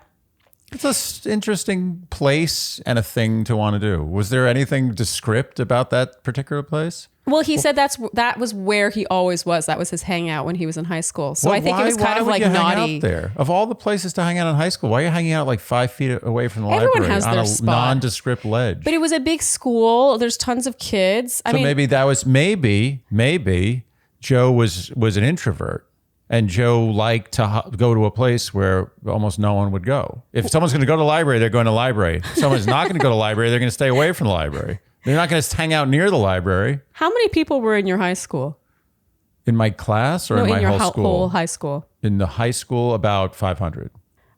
It's an interesting place and a thing to want to do. Was there anything descript about that particular place? Well, he said that was where he always was. That was his hangout when he was in high school. So I think it was kind of like naughty. Hang out there? Of all the places to hang out in high school, why are you hanging out like 5 feet away from the Everyone library has on their a spot. nondescript ledge? But it was a big school. There's tons of kids. So maybe that was maybe Joe was an introvert. And Joe liked to go to a place where almost no one would go. If someone's going to go to the library, they're going to the library. If someone's not going to go to the library, they're going to stay away from the library. They're not going to hang out near the library. How many people were in your high school? In my class or in my whole school? Whole high school. In the high school, about 500.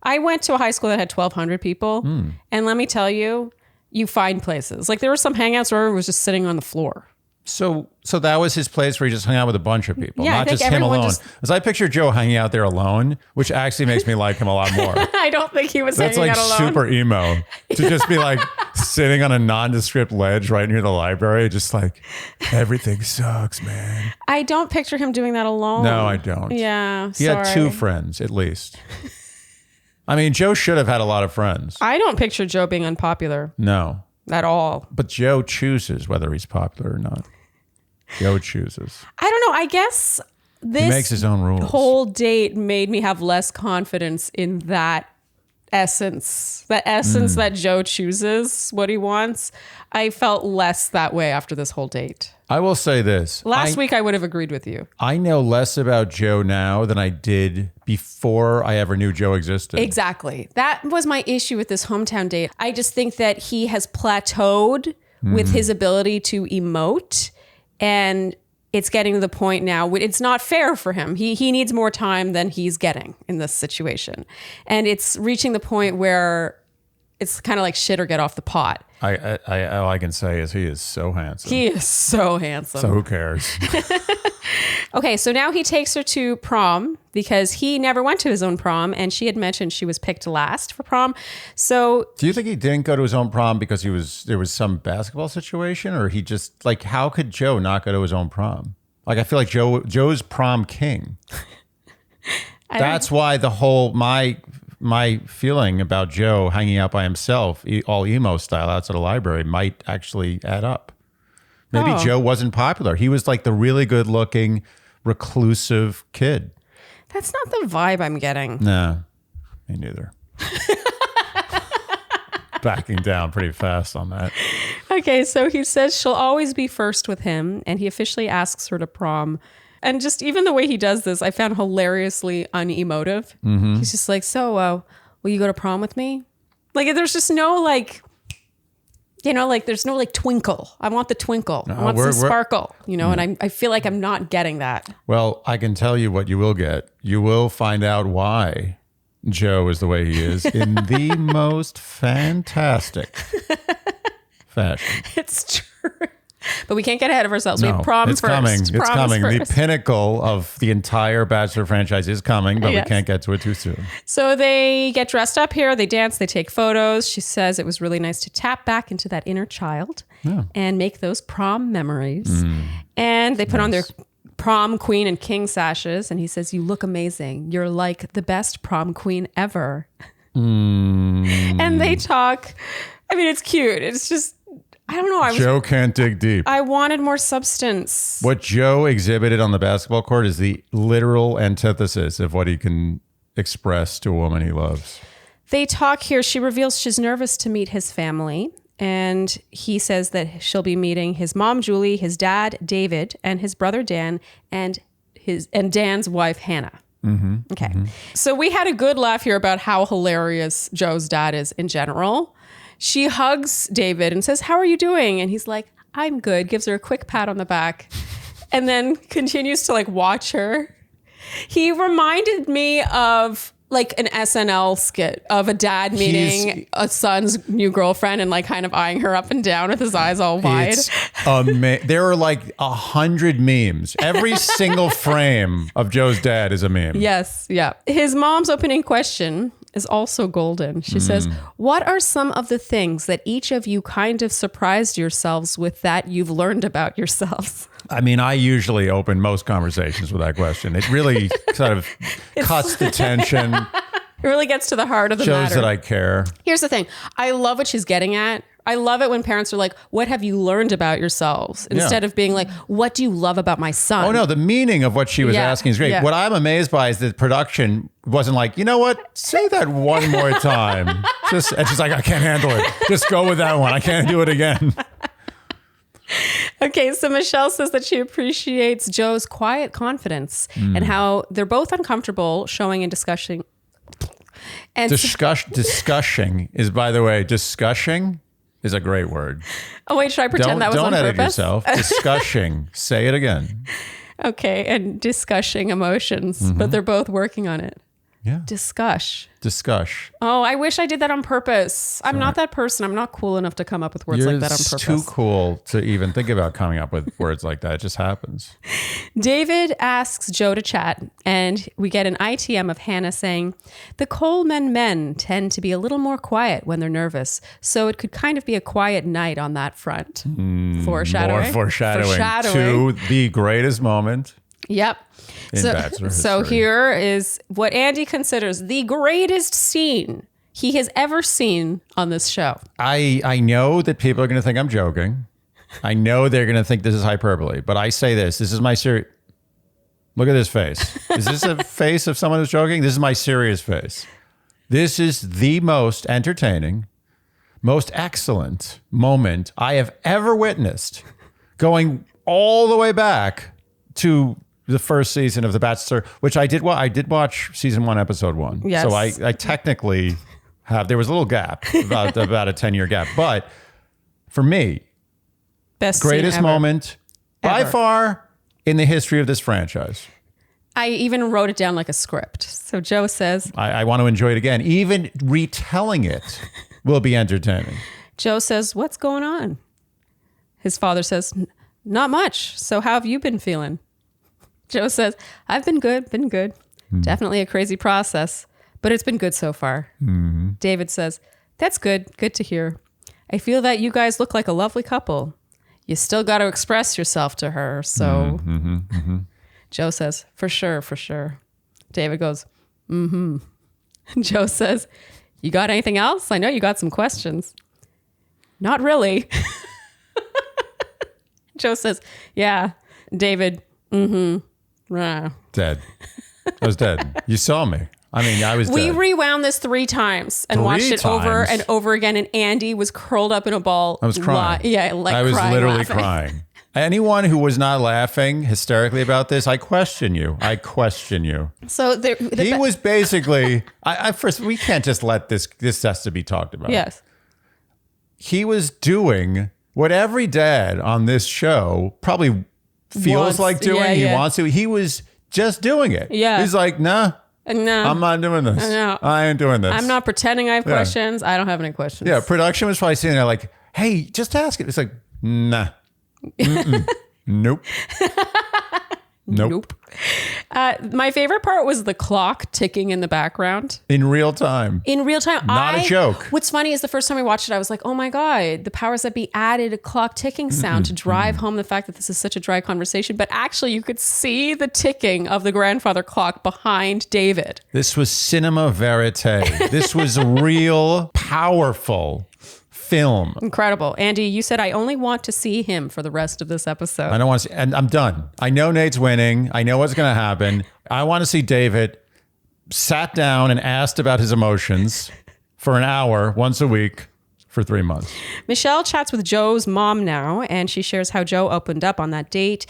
I went to a high school that had 1,200 people. And let me tell you, you find places. Like there were some hangouts where everyone was just sitting on the floor. So that was his place where he just hung out with a bunch of people, yeah, not just him alone. As I picture Joe hanging out there alone, which actually makes me like him a lot more. I don't think he was hanging out alone. That's like super emo to just be like sitting on a nondescript ledge right near the library, just like everything sucks, man. I don't picture him doing that alone. No, I don't. Yeah, he had 2 friends at least. I mean, Joe should have had a lot of friends. I don't picture Joe being unpopular. No. At all. But Joe chooses whether he's popular or not. Joe chooses. I don't I guess this He makes his own rules. whole date made me have less confidence in that essence. That essence that Joe chooses what he wants. I felt less that way after this whole date. I will say this. Last week, I would have agreed with you. I know less about Joe now than I did before I ever knew Joe existed. Exactly. That was my issue with this hometown date. I just think that he has plateaued with his ability to emote, and it's getting to the point now where it's not fair for him. He needs more time than he's getting in this situation. And it's reaching the point where it's kind of like shit or get off the pot. All I can say is he is so handsome. He is so handsome. So who cares? Okay, so now he takes her to prom because he never went to his own prom, and she had mentioned she was picked last for prom. So do you think he didn't go to his own prom because there was some basketball situation, or he just like, how could Joe not go to his own prom? Like, I feel like Joe's prom king. That's why the whole my feeling about Joe hanging out by himself, all emo style, outside the library, might actually add up. Maybe Joe wasn't popular. He was like the really good looking, reclusive kid. That's not the vibe I'm getting. Nah, me neither. Backing down pretty fast on that. Okay, so he says she'll always be first with him, and he officially asks her to prom. And just even the way he does this, I found hilariously unemotive. He's just like, so, will you go to prom with me? Like, there's just no like, there's no like twinkle. I want the twinkle. I want some sparkle, and I feel like I'm not getting that. Well, I can tell you what you will get. You will find out why Joe is the way he is in the most fantastic fashion. It's true. But we can't get ahead of ourselves. We have prom it's first. Coming. It's prom coming. First. The pinnacle of the entire Bachelor franchise is coming, but we can't get to it too soon. So they get dressed up here. They dance. They take photos. She says it was really nice to tap back into that inner child and make those prom memories. And they put on their prom queen and king sashes. And he says, you look amazing. You're like the best prom queen ever. And they talk. I mean, it's cute. It's just, I don't know. Joe can't dig deep. I wanted more substance. What Joe exhibited on the basketball court is the literal antithesis of what he can express to a woman he loves. They talk here. She reveals she's nervous to meet his family. And he says that she'll be meeting his mom, Julie, his dad, David, and his brother, Dan, and Dan's wife, Hannah. Okay. So we had a good laugh here about how hilarious Joe's dad is in general. She hugs David and says, how are you doing? And he's like, I'm good. Gives her a quick pat on the back and then continues to like watch her. He reminded me of like an SNL skit of a dad meeting a son's new girlfriend and like kind of eyeing her up and down with his eyes all wide. There are like 100 memes. Every single frame of Joe's dad is a meme. Yes. Yeah. His mom's opening question is also golden. She says, what are some of the things that each of you kind of surprised yourselves with that you've learned about yourselves? I mean, I usually open most conversations with that question. It really sort of cuts the tension. It really gets to the heart of the matter. Shows that I care. Here's the thing. I love what she's getting at. I love it when parents are like, what have you learned about yourselves? Instead of being like, what do you love about my son? Oh, no. The meaning of what she was asking is great. Yeah. What I'm amazed by is that production wasn't like, you know what? Say that one more time. And she's like, I can't handle it. Just go with that one. I can't do it again. Okay, so Michelle says that she appreciates Joe's quiet confidence and how they're both uncomfortable showing and discussing. And Discussing is, by the way, discussing is a great word. Oh, wait, should I pretend that was on purpose? Don't edit yourself. Discussing. Say it again. Okay, and discussing emotions, but they're both working on it. Yeah. Discuss. Oh, I wish I did that on purpose. I'm not that person. I'm not cool enough to come up with words like that on purpose. You're too cool to even think about coming up with words like that. It just happens. David asks Joe to chat, and we get an ITM of Hannah saying, the Coleman men tend to be a little more quiet when they're nervous, so it could kind of be a quiet night on that front. Foreshadowing. More foreshadowing to the greatest moment. Yep. So here is what Andy considers the greatest scene he has ever seen on this show. I know that people are going to think I'm joking. I know they're going to think this is hyperbole, but I say this is my serious. Look at this face. Is this a face of someone who's joking? This is my serious face. This is the most entertaining, most excellent moment I have ever witnessed, going all the way back to the first season of The Bachelor, which I did watch season 1, episode 1. Yes. So I technically have, there was a little gap, about a 10-year gap. But for me, Best greatest scene ever. moment by Ever. far in the history of this franchise. I even wrote it down like a script. So Joe says, I want to enjoy it again. Even retelling it will be entertaining. Joe says, what's going on? His father says, not much. So how have you been feeling? Joe says, I've been good. Definitely a crazy process, but it's been good so far. David says, that's good. Good to hear. I feel that you guys look like a lovely couple. You still got to express yourself to her. So Joe says, for sure. David goes, Joe says, you got anything else? I know you got some questions. Not really. Joe says, yeah. David, rah. Dead. I was dead. You saw me. I mean, I was We dead. rewound this 3 times and watched it over and over again. And Andy was curled up in a ball. I was crying. Like I was crying, literally laughing. crying. Anyone who was not laughing hysterically about this, I question you. So He was basically, first, we can't just let this has to be talked about. yes. He was doing what every dad on this show probably feels Wants- like doing. yeah, He yeah. wants to. He was just doing it. Yeah. He's like, nah, No, I'm not doing this. No. I ain't doing this. I'm not pretending I have questions. I don't have any questions. Yeah, production was probably sitting there like, hey, just ask it. It's like, nah. Nope. Nope. My favorite part was the clock ticking in the background. In real time. In real time. Not a joke. What's funny is the first time I watched it, I was like, oh my God, the powers that be added a clock ticking sound to drive home the fact that this is such a dry conversation. But actually, you could see the ticking of the grandfather clock behind David. This was cinema verite. This was real, powerful film. Incredible. Andy, you said I only want to see him for the rest of this episode. I don't want to see, and I'm done. I know Nate's winning. I know what's going to happen. I want to see David sat down and asked about his emotions for an hour once a week for 3 months. Michelle chats with Joe's mom now, and she shares how Joe opened up on that date,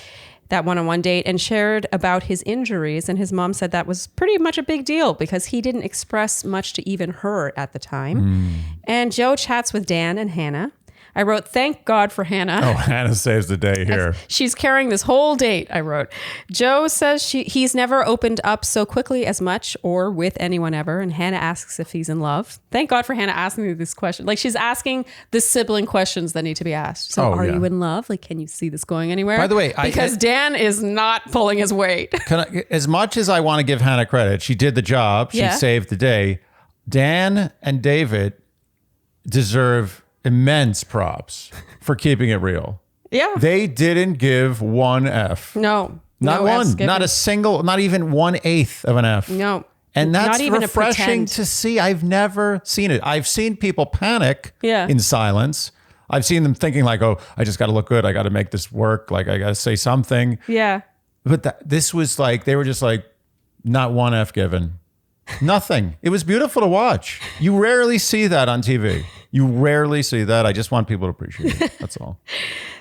that one-on-one date, and shared about his injuries. And his mom said that was pretty much a big deal because he didn't express much to even her at the time. And Joe chats with Dan and Hannah. I wrote, thank God for Hannah. Oh, Hannah saves the day here. She's carrying this whole date, I wrote. Joe says he's never opened up so quickly as much or with anyone ever. And Hannah asks if he's in love. Thank God for Hannah asking me this question. Like, she's asking the sibling questions that need to be asked. So are you in love? Like, can you see this going anywhere? By the way, because Dan is not pulling his weight. As much as I want to give Hannah credit, she did the job. She saved the day. Dan and David deserve immense props for keeping it real. Yeah. They didn't give one F. No. Not no one. F's given. Not a single, not even 1/8 of an F. No. And that's Not even a refreshing pretend. to see. I've never seen it. I've seen people panic Yeah. in silence. I've seen them thinking like, oh, I just got to look good. I got to make this work. Like, I got to say something. Yeah. But this was like, they were just like, not one F given. Nothing. It was beautiful to watch. You rarely see that on TV. You rarely see that. I just want people to appreciate it. That's all.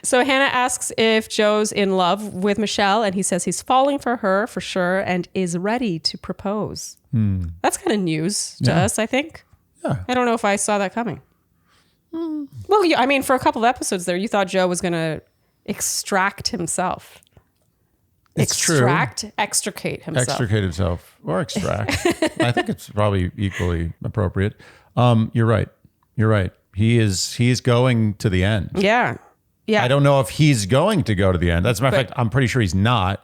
So Hannah asks if Joe's in love with Michelle, and he says he's falling for her for sure and is ready to propose. That's kind of news to us, I think. Yeah. I don't know if I saw that coming. Well, yeah, I mean, for a couple of episodes there, you thought Joe was going to extract himself. It's Extricate himself. Extricate himself or extract. I think it's probably equally appropriate. You're right. You're right. He is going to the end. Yeah. Yeah. I don't know if he's going to go to the end. As a matter of fact, I'm pretty sure he's not.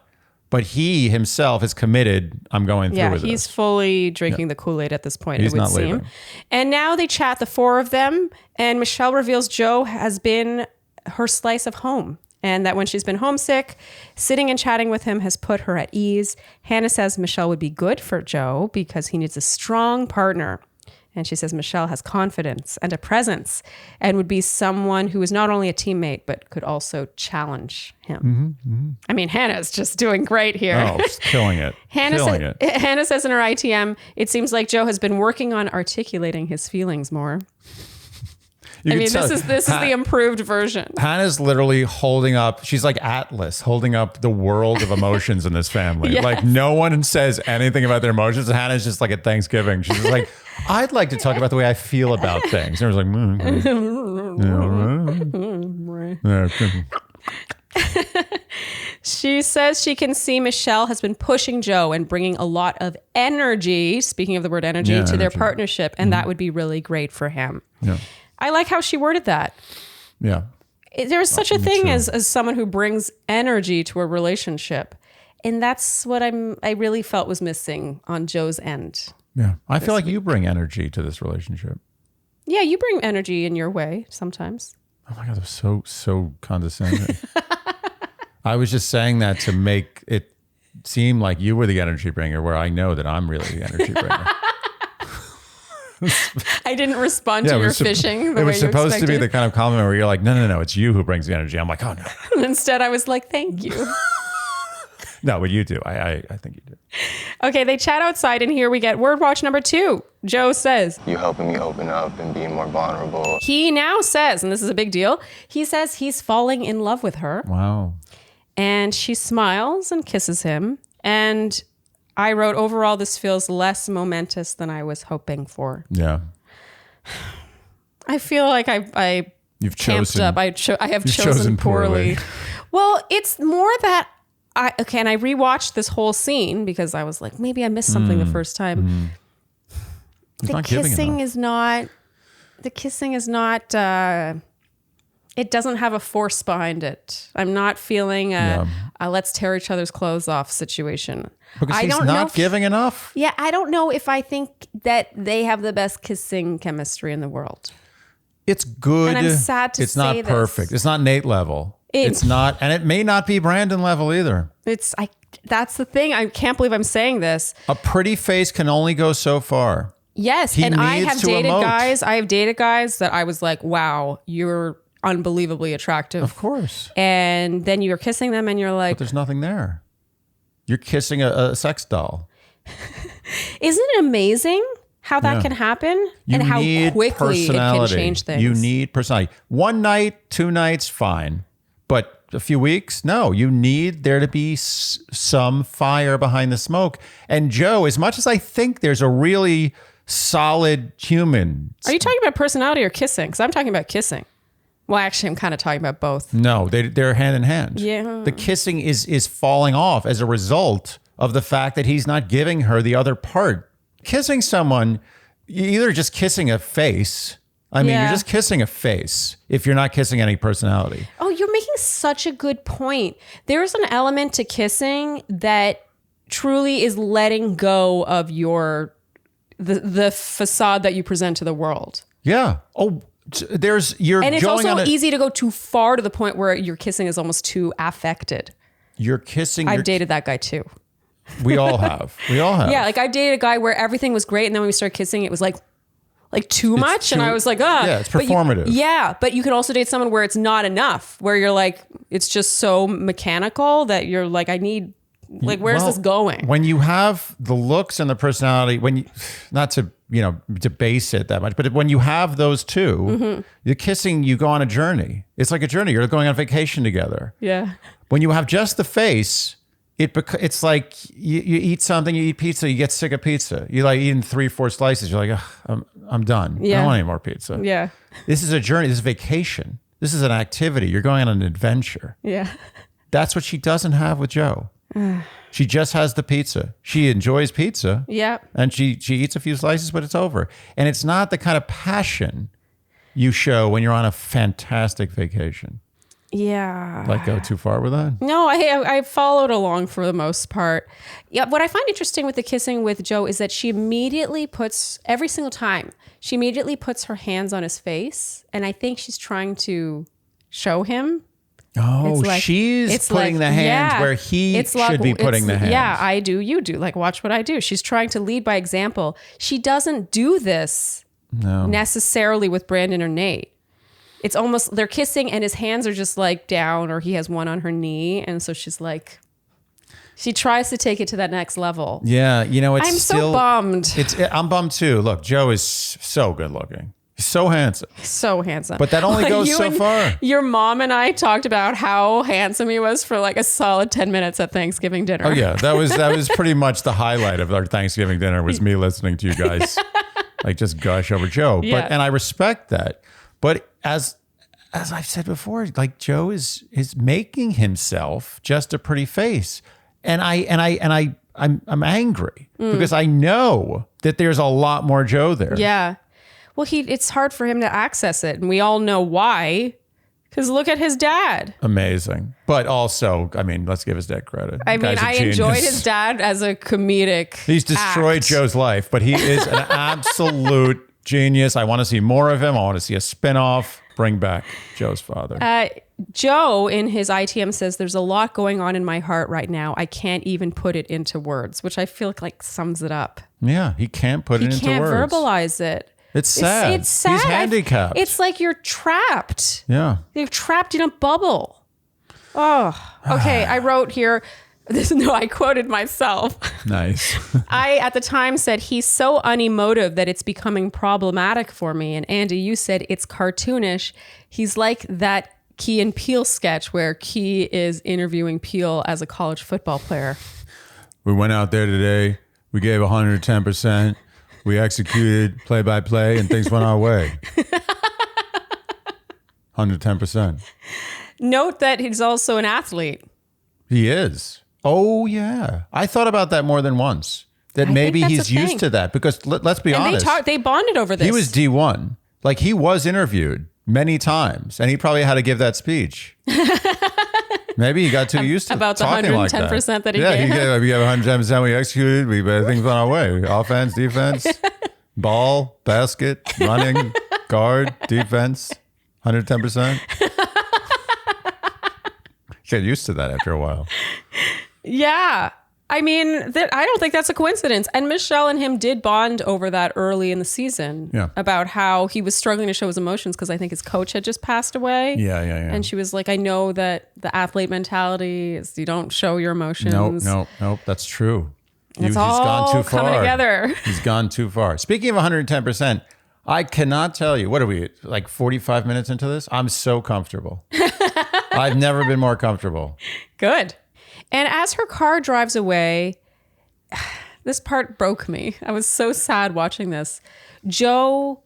But he himself is committed. I'm going through with he's this. fully drinking the Kool-Aid at this point, He's it would not seem. leaving. And now they chat, the 4 of them, and Michelle reveals Joe has been her slice of home. And that when she's been homesick, sitting and chatting with him has put her at ease. Hannah says Michelle would be good for Joe because he needs a strong partner. And she says Michelle has confidence and a presence and would be someone who is not only a teammate, but could also challenge him. I mean, Hannah's just doing great here. Oh, she's killing it. Hannah says in her ITM, it seems like Joe has been working on articulating his feelings more. This is the improved version. Hannah's literally holding up, she's like Atlas, holding up the world of emotions in this family. Yes. Like no one says anything about their emotions. And Hannah's just like at Thanksgiving. She's just like, I'd like to talk about the way I feel about things. And everyone's like, She says she can see Michelle has been pushing Joe and bringing a lot of energy, speaking of the word energy, to their partnership. And that would be really great for him. Yeah. I like how she worded that. Yeah. There's such a thing as someone who brings energy to a relationship. And that's what I really felt was missing on Joe's end. Yeah. I feel like you bring energy to this relationship. Yeah, you bring energy in your way sometimes. Oh my God, that was so condescending. I was just saying that to make it seem like you were the energy bringer, where I know that I'm really the energy bringer. I didn't respond to your fishing the way you expected. It was supposed to be the kind of compliment where you're like, no, it's you who brings the energy. I'm like, oh no. And instead I was like, thank you. No, but you do. I think you do. Okay, they chat outside and here we get word watch number 2. Joe says, you helping me open up and being more vulnerable. He now says, and this is a big deal, he says he's falling in love with her. Wow. And she smiles and kisses him. And I wrote, overall, this feels less momentous than I was hoping for. Yeah. I feel like You've chosen up. I have chosen poorly. Well, it's more that and I rewatched this whole scene because I was like, maybe I missed something the first time. The kissing is not, it doesn't have a force behind it. I'm not feeling a let's tear each other's clothes off situation. Because he's not giving enough? Yeah, I don't know if I think that they have the best kissing chemistry in the world. It's good. And I'm sad to say it's not perfect. It's not Nayte level. It's not, and it may not be Brandon level either. That's the thing. I can't believe I'm saying this. A pretty face can only go so far. Yes, and I have dated guys. I have dated guys that I was like, wow, you're unbelievably attractive. Of course. And then you're kissing them and you're like, but there's nothing there. You're kissing a sex doll. Isn't it amazing how that can happen? And how quickly it can change things. You need personality. 1 night, 2 nights, fine. But a few weeks, no. You need there to be some fire behind the smoke. And Joe, as much as I think there's a really solid human. Are you talking about personality or kissing? Because I'm talking about kissing. Well, actually, I'm kind of talking about both. No, they're hand in hand. Yeah. The kissing is falling off as a result of the fact that he's not giving her the other part. Kissing someone, you're either just kissing a face. I mean, you're just kissing a face if you're not kissing any personality. Oh, you're making such a good point. There's an element to kissing that truly is letting go of the facade that you present to the world. Yeah. Oh, and it's also easy to go too far to the point where your kissing is almost too affected. I've dated that guy too. We all have. Yeah, like I dated a guy where everything was great, and then when we started kissing, it was like too much, and I was like, yeah, it's performative. But you can also date someone where it's not enough, where you're like, it's just so mechanical that you're like, I need, like, where's this going? When you have the looks and the personality, not to debase it that much, but when you have those two, the kissing, you go on a journey. It's like a journey. You're going on vacation together. Yeah. When you have just the face, it's like you eat something, you eat pizza, you get sick of pizza. You like eating 3-4 slices. You're like, I'm done. Yeah. I don't want any more pizza. Yeah. This is a journey. This is vacation. This is an activity. You're going on an adventure. Yeah. That's what she doesn't have with Joe. She just has the pizza. She enjoys pizza. Yeah. And she eats a few slices, but it's over. And it's not the kind of passion you show when you're on a fantastic vacation. Yeah. Like go too far with that? No, I followed along for the most part. Yeah. What I find interesting with the kissing with Joe is that she immediately every single time, she immediately puts her hands on his face. And I think she's trying to show him. Oh, she's putting the hands where he should be putting the hands. Yeah, I do, you do. Like, watch what I do. She's trying to lead by example. She doesn't do this necessarily with Brandon or Nayte. It's almost they're kissing and his hands are just like down, or he has one on her knee. And so she's like, she tries to take it to that next level. Yeah. You know, I'm so bummed. I'm bummed too. Look, Joe is so good looking. He's so handsome. So handsome. But that only goes so far. Your mom and I talked about how handsome he was for like a solid 10 minutes at Thanksgiving dinner. Oh yeah. That was pretty much the highlight of our Thanksgiving dinner was me listening to you guys like just gush over Joe. Yeah. And I respect that. But as I've said before, like Joe is making himself just a pretty face. And I'm angry because I know that there's a lot more Joe there. Yeah. Well, it's hard for him to access it. And we all know why. Because look at his dad. Amazing. But also, I mean, let's give his dad credit. I mean, I enjoyed his dad as a comedic He's destroyed Joe's life, but he is an absolute genius. I want to see more of him. I want to see a spinoff. Bring back Joe's father. Joe, in his ITM, says, there's a lot going on in my heart right now. I can't even put it into words, which I feel like sums it up. Yeah, he can't put it into words. He can't verbalize it. It's sad. It's sad. He's handicapped. It's like you're trapped. Yeah. You're trapped in a bubble. Oh, okay. I wrote here. I quoted myself. Nice. I, at the time, said, he's so unemotive that it's becoming problematic for me. And Andy, you said it's cartoonish. He's like that Key and Peele sketch where Key is interviewing Peele as a college football player. We went out there today. We gave 110%. We executed play by play and things went our way. 110%. Note that he's also an athlete. He is. Oh, yeah. I thought about that more than once. That maybe he's used to that because let's be honest. They bonded over this. He was D1. Like he was interviewed many times and he probably had to give that speech. Maybe he got too used to about the talking 110% like that he gave. gave. We gave 110%. We executed. We things went our way. Offense, defense, ball, basket, running, guard, defense, 110%. Get used to that after a while. Yeah. I mean, I don't think that's a coincidence. And Michelle and him did bond over that early in the season. Yeah. About how he was struggling to show his emotions because I think his coach had just passed away. Yeah. And she was like, I know that the athlete mentality is you don't show your emotions. Nope. That's true. It's all gone too far. coming together. He's gone too far. Speaking of 110%, I cannot tell you, what are we, like 45 minutes into this? I'm so comfortable. I've never been more comfortable. Good. And as her car drives away, this part broke me. I was so sad watching this. Joe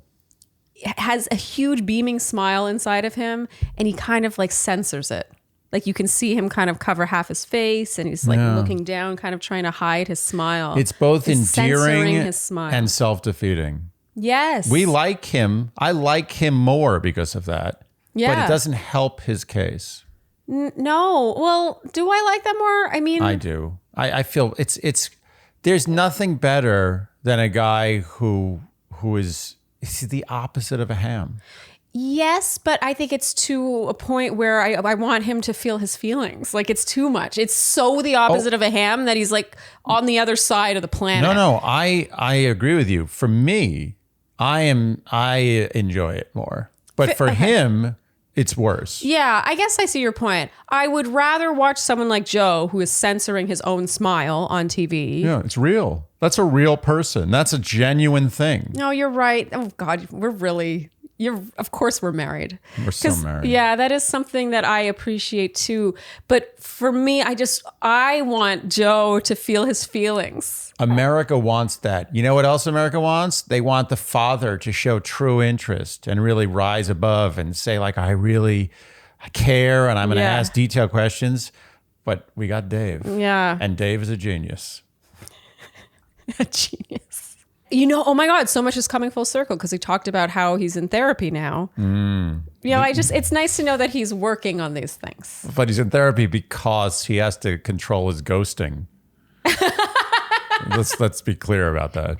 has a huge beaming smile inside of him, and he kind of like censors it. Like you can see him kind of cover half his face, and he's like looking down, kind of trying to hide his smile. It's both endearing his smile. and self-defeating. Yes. We like him. I like him more because of that. Yeah. But it doesn't help his case. No. Well, do I like that more? I mean, I do. I feel it's there's nothing better than a guy who is the opposite of a ham. Yes, but I think it's to a point where I want him to feel his feelings. Like it's too much. It's so the opposite of a ham that he's like on the other side of the planet. No, I agree with you. For me, I enjoy it more. But for him, it's worse. Yeah, I guess I see your point. I would rather watch someone like Joe who is censoring his own smile on TV. Yeah, it's real. That's a real person. That's a genuine thing. No, you're right. Oh God, of course we're married. We're so married. Yeah, that is something that I appreciate too. But for me, I want Joe to feel his feelings. America wants that. You know what else America wants? They want the father to show true interest and really rise above and say like, I care and I'm going to ask detailed questions. But we got Dave. Yeah. And Dave is a genius. A genius. You know, oh my God, so much is coming full circle because we talked about how he's in therapy now. You know, it's nice to know that he's working on these things. But he's in therapy because he has to control his ghosting. Let's be clear about that.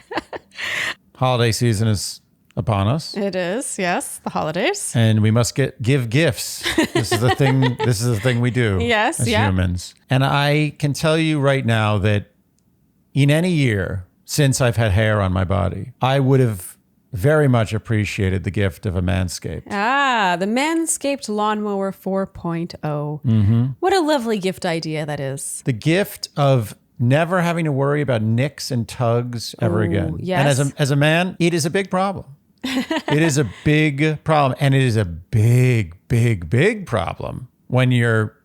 Holiday season is upon us. It is, yes, the holidays. And we must give gifts. This is the thing. This is the thing we do yes, as humans. And I can tell you right now that in any year since I've had hair on my body, I would have very much appreciated the gift of a Manscaped. Ah, the Manscaped Lawnmower 4.0. What a lovely gift idea that is. The gift of never having to worry about nicks and tugs ever again. Yes. And as a man, it is a big problem. It is a big problem. And it is a big, big, big problem when you're,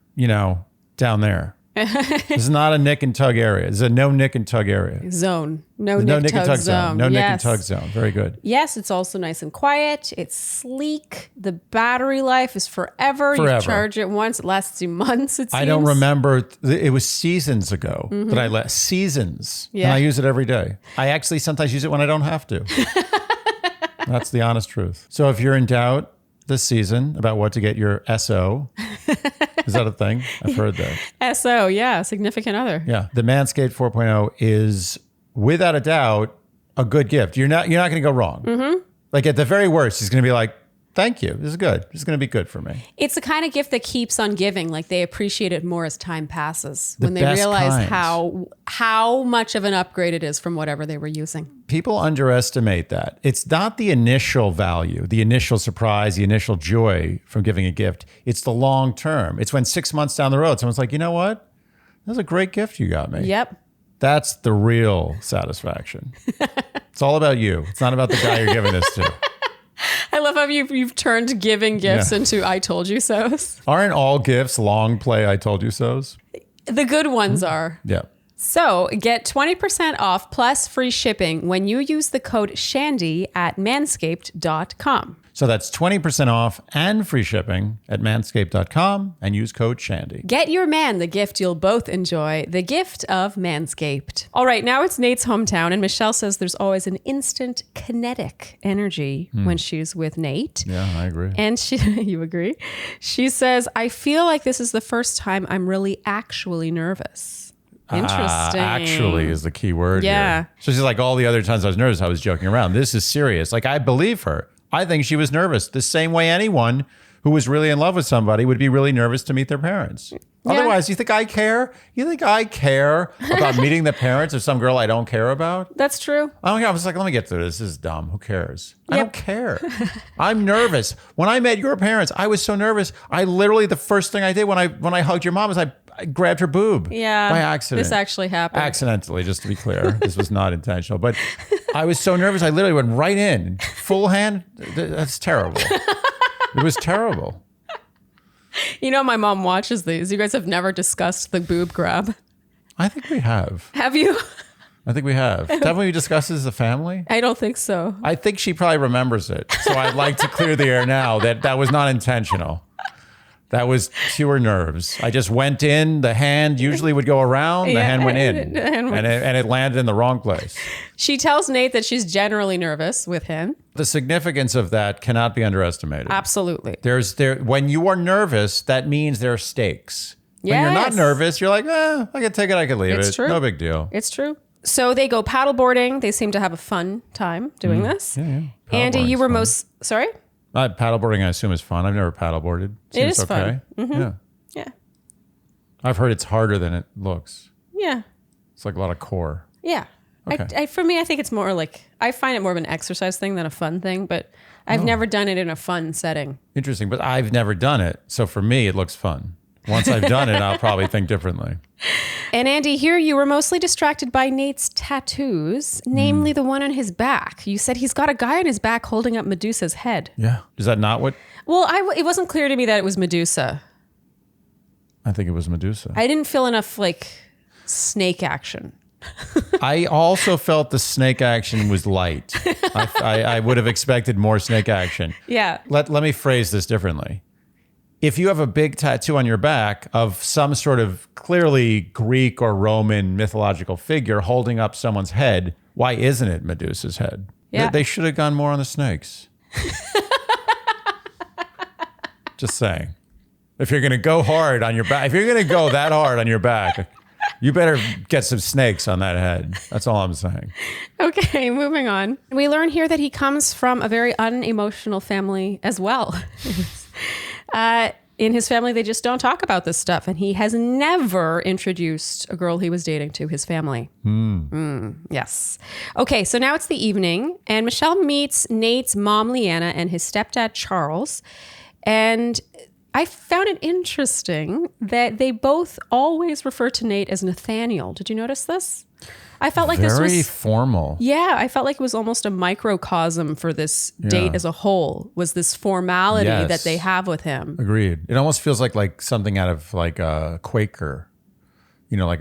down there. This is not a nick and tug area. It's a no nick and tug area. Zone. No Nick nick and tug tug zone. No nick and Yes. tug zone. Very good. Yes, it's also nice and quiet. It's sleek. The battery life is forever. You Forever. charge it once, it lasts you months, it seems. I don't remember. It was seasons ago that I let seasons. Yeah. And I use it every day. I actually sometimes use it when I don't have to. That's the honest truth. So if you're in doubt this season about what to get your SO, is that a thing? I've heard that. SO, yeah, significant other. Yeah. The Manscaped 4.0 is without a doubt a good gift. You're not going to go wrong. Like at the very worst, he's going to be like, thank you. This is good. This is going to be good for me. It's the kind of gift that keeps on giving. Like they appreciate it more as time passes when they best realize kinds. how much of an upgrade it is from whatever they were using. People underestimate that. It's not the initial value, the initial surprise, the initial joy from giving a gift. It's the long term. It's when 6 months down the road, someone's like, you know what? That was a great gift you got me. Yep. That's the real satisfaction. It's all about you. It's not about the guy you're giving this to. I love how you've turned giving gifts Yeah. into I told you so's. Aren't all gifts long play I told you so's? The good ones are. Yeah. So get 20% off plus free shipping when you use the code Shandy at manscaped.com. So that's 20% off and free shipping at manscaped.com and use code Shandy. Get your man the gift you'll both enjoy, the gift of Manscaped. All right, now it's Nayte's hometown, and Michelle says there's always an instant kinetic energy when she's with Nayte. Yeah, I agree. And she, you agree? She says, I feel like this is the first time I'm really actually nervous. Interesting. Actually is the key word Yeah. here. So she's like, all the other times I was nervous, I was joking around. This is serious. Like, I believe her. I think she was nervous the same way anyone who was really in love with somebody would be really nervous to meet their parents. Otherwise, you think I care? You think I care about meeting the parents of some girl I don't care about? That's true. I don't care. I was like, let me get through this. This is dumb. Who cares? I Yep. don't care. I'm nervous. When I met your parents, I was so nervous. I literally, the first thing I did when I hugged your mom was I grabbed her boob. Yeah. By accident. This actually happened. Accidentally, just to be clear. This was not intentional. But I was so nervous. I literally went right in. Full hand. That's terrible. It was terrible. You know, my mom watches these. You guys have never discussed the boob grab. I think we have. Have you? I think we have. Haven't we discussed this as a family? I don't think so. I think she probably remembers it. So I'd like to clear the air now that that was not intentional. That was pure nerves. I just went in. The hand usually would go around. The hand went in. And it landed in the wrong place. She tells Nayte that she's generally nervous with him. The significance of that cannot be underestimated. Absolutely. When you are nervous, that means there are stakes. When you're not Yes. nervous, you're like, I can take it, I can leave It's it. true. No big deal. It's true. So they go paddleboarding. They seem to have a fun time doing this. Yeah. Andy, you Paddleboarding's were fun. sorry? Paddleboarding, I assume, is fun. I've never paddleboarded. It Seems is fun. Yeah. Yeah. I've heard it's harder than it looks. Yeah. It's like a lot of core. Yeah. Okay. For me, I think it's more like, I find it more of an exercise thing than a fun thing, but I've never done it in a fun setting. Interesting, but I've never done it. So for me, it looks fun. Once I've done it, I'll probably think differently. And Andy, here you were mostly distracted by Nayte's tattoos, namely the one on his back. You said he's got a guy on his back holding up Medusa's head. Yeah. Is that not what? Well, it wasn't clear to me that it was Medusa. I think it was Medusa. I didn't feel enough like snake action. I also felt the snake action was light. I would have expected more snake action. Yeah. Let me phrase this differently. If you have a big tattoo on your back of some sort of clearly Greek or Roman mythological figure holding up someone's head, why isn't it Medusa's head? Yeah. They should have gone more on the snakes. Just saying. If you're going to go hard on your back, if you're going to go that hard on your back, you better get some snakes on that head. That's all I'm saying. Okay, moving on. We learn here that he comes from a very unemotional family as well. in his family, they just don't talk about this stuff. And he has never introduced a girl he was dating to his family. Yes. Okay, so now it's the evening, and Michelle meets Nayte's mom, Leanna, and his stepdad, Charles. And I found it interesting that they both always refer to Nayte as Nathaniel. Did you notice this? I felt like this was very formal. Yeah, I felt like it was almost a microcosm for this date as a whole. Was this formality that they have with him? Agreed. It almost feels like something out of like a Quaker, like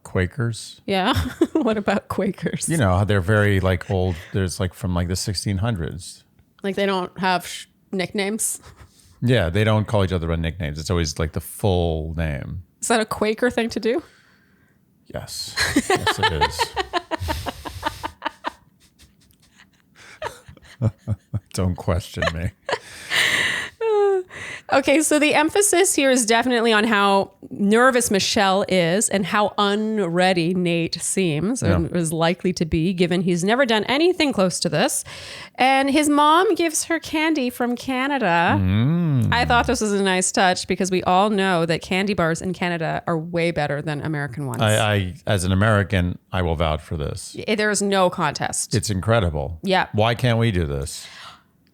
Quakers. Yeah. What about Quakers? They're very like old. There's like from like the 1600s. Like they don't have nicknames. Yeah, they don't call each other by nicknames. It's always like the full name. Is that a Quaker thing to do? Yes. Yes, it is. Don't question me. Okay, so the emphasis here is definitely on how nervous Michelle is and how unready Nayte seems or is likely to be, given he's never done anything close to this. And his mom gives her candy from Canada. I thought this was a nice touch because we all know that candy bars in Canada are way better than American ones. I as an American, I will vouch for this. There is no contest. It's incredible. Yeah. Why can't we do this?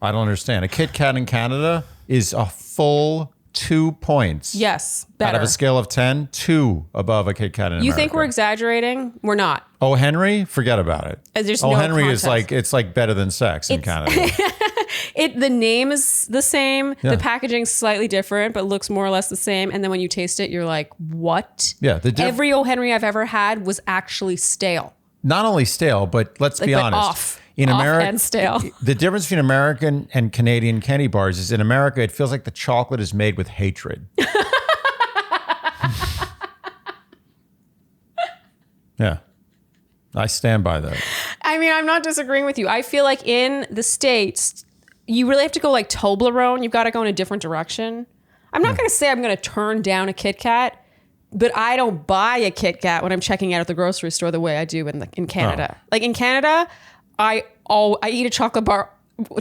I don't understand. A Kit Kat in Canada is a full 2 points. Yes, better. Out of a scale of 10, 2 above a Kit Kat in America. You think we're exaggerating? We're not. Oh, Henry? Forget about it. There's oh, no Henry contest. is like, it's like better than sex in Canada. The name is the same. Yeah. The packaging's slightly different, but looks more or less the same. And then when you taste it, you're like, what? Yeah. Every O. Henry I've ever had was actually stale. Not only stale, but let's be honest. Off. In America, and stale. The difference between American and Canadian candy bars is in America, it feels like the chocolate is made with hatred. Yeah. I stand by that. I mean, I'm not disagreeing with you. I feel like in the States, you really have to go like Toblerone. You've got to go in a different direction. I'm not going to say I'm going to turn down a Kit Kat, but I don't buy a Kit Kat when I'm checking out at the grocery store the way I do in Canada. Oh. Like in Canada, I eat a chocolate bar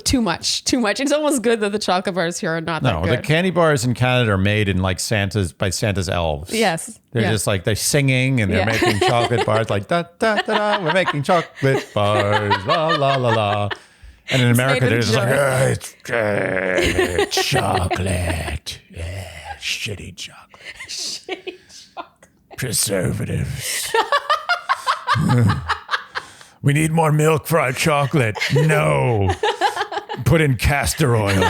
too much. It's almost good that the chocolate bars here are not that good. No, the candy bars in Canada are made in like by Santa's elves. Yes. They're just like, they're singing and they're making chocolate bars like, da, da, da, da, we're making chocolate bars, la, la, la, la. And in America, they're just like, it's chocolate. Yeah, shitty chocolate. Shitty chocolate. Preservatives. We need more milk for our chocolate. No. Put in castor oil.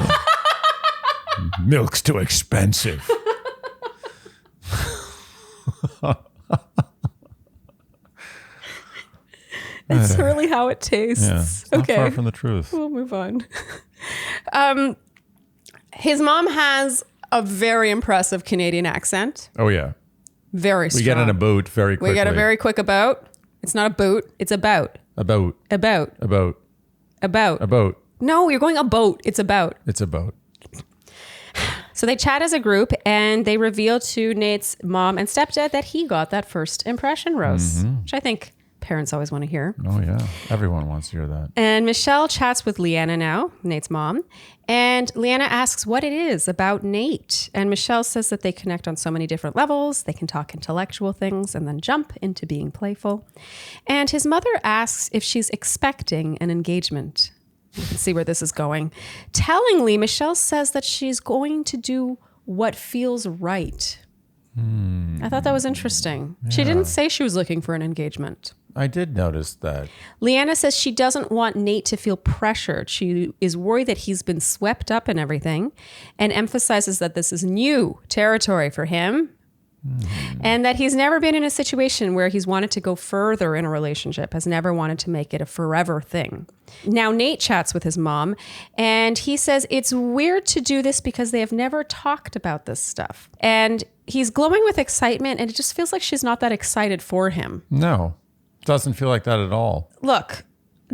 Milk's too expensive. It's really how it tastes. Yeah, it's not far from the truth. We'll move on. His mom has a very impressive Canadian accent. Oh, yeah. Very strong. We get in a boot very quickly. We get a very quick about. It's not a boot. It's about. About. About. About. About. About. No, you're going a boat. It's about. It's a boat. So they chat as a group and they reveal to Nayte's mom and stepdad that he got that first impression rose, which I think parents always want to hear. Oh, yeah. Everyone wants to hear that. And Michelle chats with Leanna now, Nayte's mom. And Leanna asks what it is about Nayte. And Michelle says that they connect on so many different levels. They can talk intellectual things and then jump into being playful. And his mother asks if she's expecting an engagement. You can see where this is going. Tellingly, Michelle says that she's going to do what feels right. I thought that was interesting. Yeah. She didn't say she was looking for an engagement. I did notice that. Leanna says she doesn't want Nayte to feel pressured. She is worried that he's been swept up in everything and emphasizes that this is new territory for him and that he's never been in a situation where he's wanted to go further in a relationship, has never wanted to make it a forever thing. Now, Nayte chats with his mom and he says it's weird to do this because they have never talked about this stuff. And he's glowing with excitement and it just feels like she's not that excited for him. No. Doesn't feel like that at all. Look,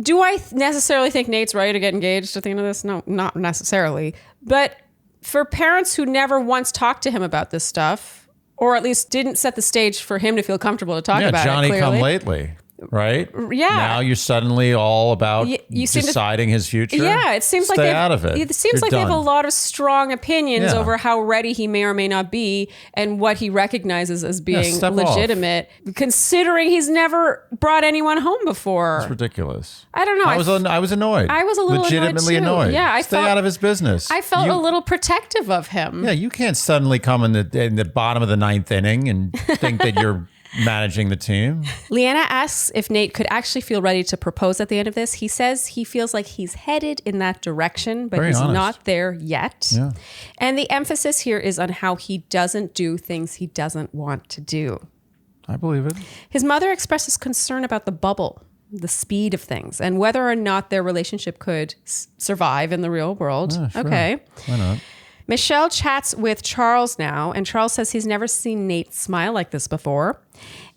do I necessarily think Nayte's ready to get engaged at the end of this? No, not necessarily. But for parents who never once talked to him about this stuff, or at least didn't set the stage for him to feel comfortable to talk about Johnny it, clearly. come lately. right? Yeah. Now you're suddenly all about you seem deciding his future. Yeah, it seems like Stay out of it. It seems like they have a lot of strong opinions over how ready he may or may not be and what he recognizes as being legitimate, considering he's never brought anyone home before. It's ridiculous. I don't know. I was annoyed. I was a little legitimately annoyed. Yeah, Stay out of his business. I felt a little protective of him. Yeah, you can't suddenly come in the bottom of the 9th inning and think that you're managing the team. Leanna asks if Nayte could actually feel ready to propose at the end of this. He says he feels like he's headed in that direction, but he's not there yet. Yeah. And the emphasis here is on how he doesn't do things he doesn't want to do. I believe it. His mother expresses concern about the bubble, the speed of things, and whether or not their relationship could survive in the real world. Yeah, sure. Okay. Why not? Michelle chats with Charles now, and Charles says he's never seen Nayte smile like this before.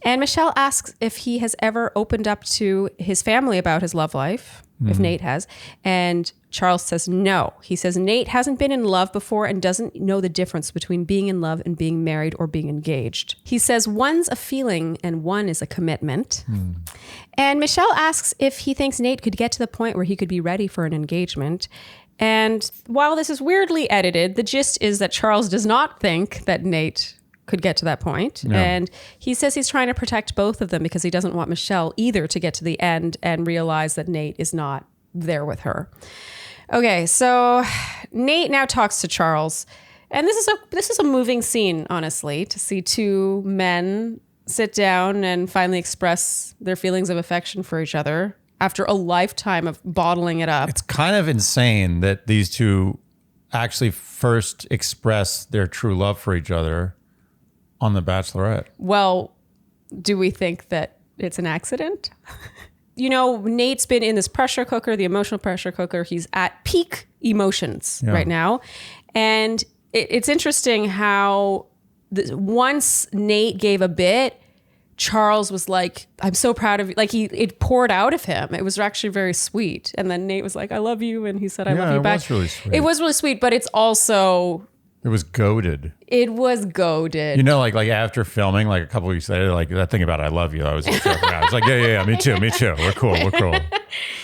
And Michelle asks if he has ever opened up to his family about his love life, if Nayte has. And Charles says no. He says Nayte hasn't been in love before and doesn't know the difference between being in love and being married or being engaged. He says one's a feeling and one is a commitment. And Michelle asks if he thinks Nayte could get to the point where he could be ready for an engagement. And while this is weirdly edited, the gist is that Charles does not think that Nayte could get to that point. Yeah. And he says he's trying to protect both of them because he doesn't want Michelle either to get to the end and realize that Nayte is not there with her. Okay, so Nayte now talks to Charles. And this is a moving scene, honestly, to see two men sit down and finally express their feelings of affection for each other after a lifetime of bottling it up. It's kind of insane that these two actually first express their true love for each other on The Bachelorette. Well, do we think that it's an accident? You know, Nate's been in this pressure cooker, the emotional pressure cooker. He's at peak emotions right now. And it's interesting how once Nayte gave a bit, Charles was like, I'm so proud of you. Like it poured out of him. It was actually very sweet. And then Nayte was like, I love you. And he said, I love you back. It was really sweet. It was really sweet, but it's also... It was goated. It was goated. You know, like after filming, like a couple weeks later, like that thing about I love you, I was joking around. I was like, yeah, me too. We're cool.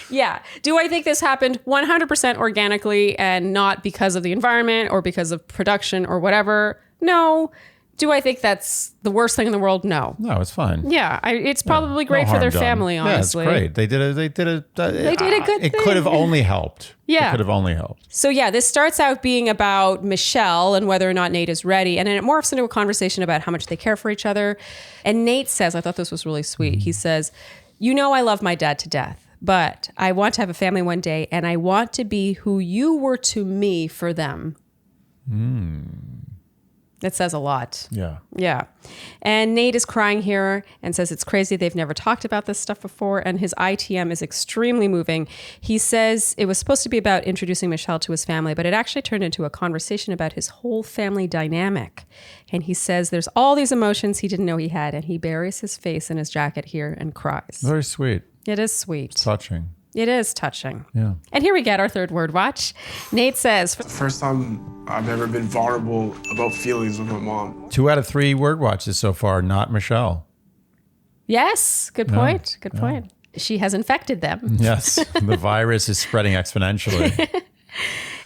Yeah. Do I think this happened 100% organically and not because of the environment or because of production or whatever? No. Do I think that's the worst thing in the world? No. No, it's fine. Yeah, it's probably great for their family, honestly. Yeah, it's great. They did a good thing. It could have only helped. Yeah. It could have only helped. So yeah, this starts out being about Michelle and whether or not Nayte is ready. And then it morphs into a conversation about how much they care for each other. And Nayte says, I thought this was really sweet. He says, you know, I love my dad to death, but I want to have a family one day and I want to be who you were to me for them. That says a lot. Yeah. Yeah. And Nayte is crying here and says it's crazy. They've never talked about this stuff before. And his ITM is extremely moving. He says it was supposed to be about introducing Michelle to his family, but it actually turned into a conversation about his whole family dynamic. And he says there's all these emotions he didn't know he had. And he buries his face in his jacket here and cries. Very sweet. It is sweet. It's touching. It is touching. Yeah. And here we get our third word watch. Nayte says, First time I've ever been vulnerable about feelings with my mom. 2 out of 3 word watches so far, not Michelle. Yes. Good point. Good point. She has infected them. Yes. The virus is spreading exponentially.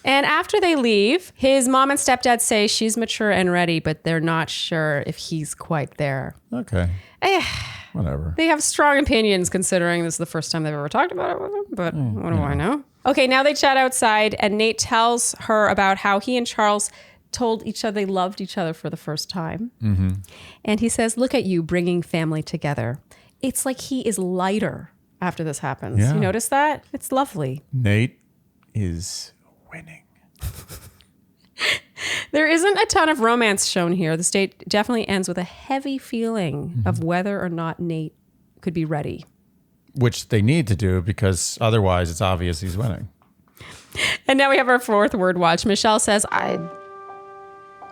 And after they leave, his mom and stepdad say she's mature and ready, but they're not sure if he's quite there. Okay. Whatever. They have strong opinions considering this is the first time they've ever talked about it with him, but what do I know? Okay, now they chat outside and Nayte tells her about how he and Charles told each other they loved each other for the first time. And he says, look at you bringing family together. It's like he is lighter after this happens. Yeah. You notice that? It's lovely. Nayte is winning. There isn't a ton of romance shown here. The state definitely ends with a heavy feeling of whether or not Nayte could be ready. Which they need to do because otherwise it's obvious he's winning. And now we have our fourth word watch. Michelle says, I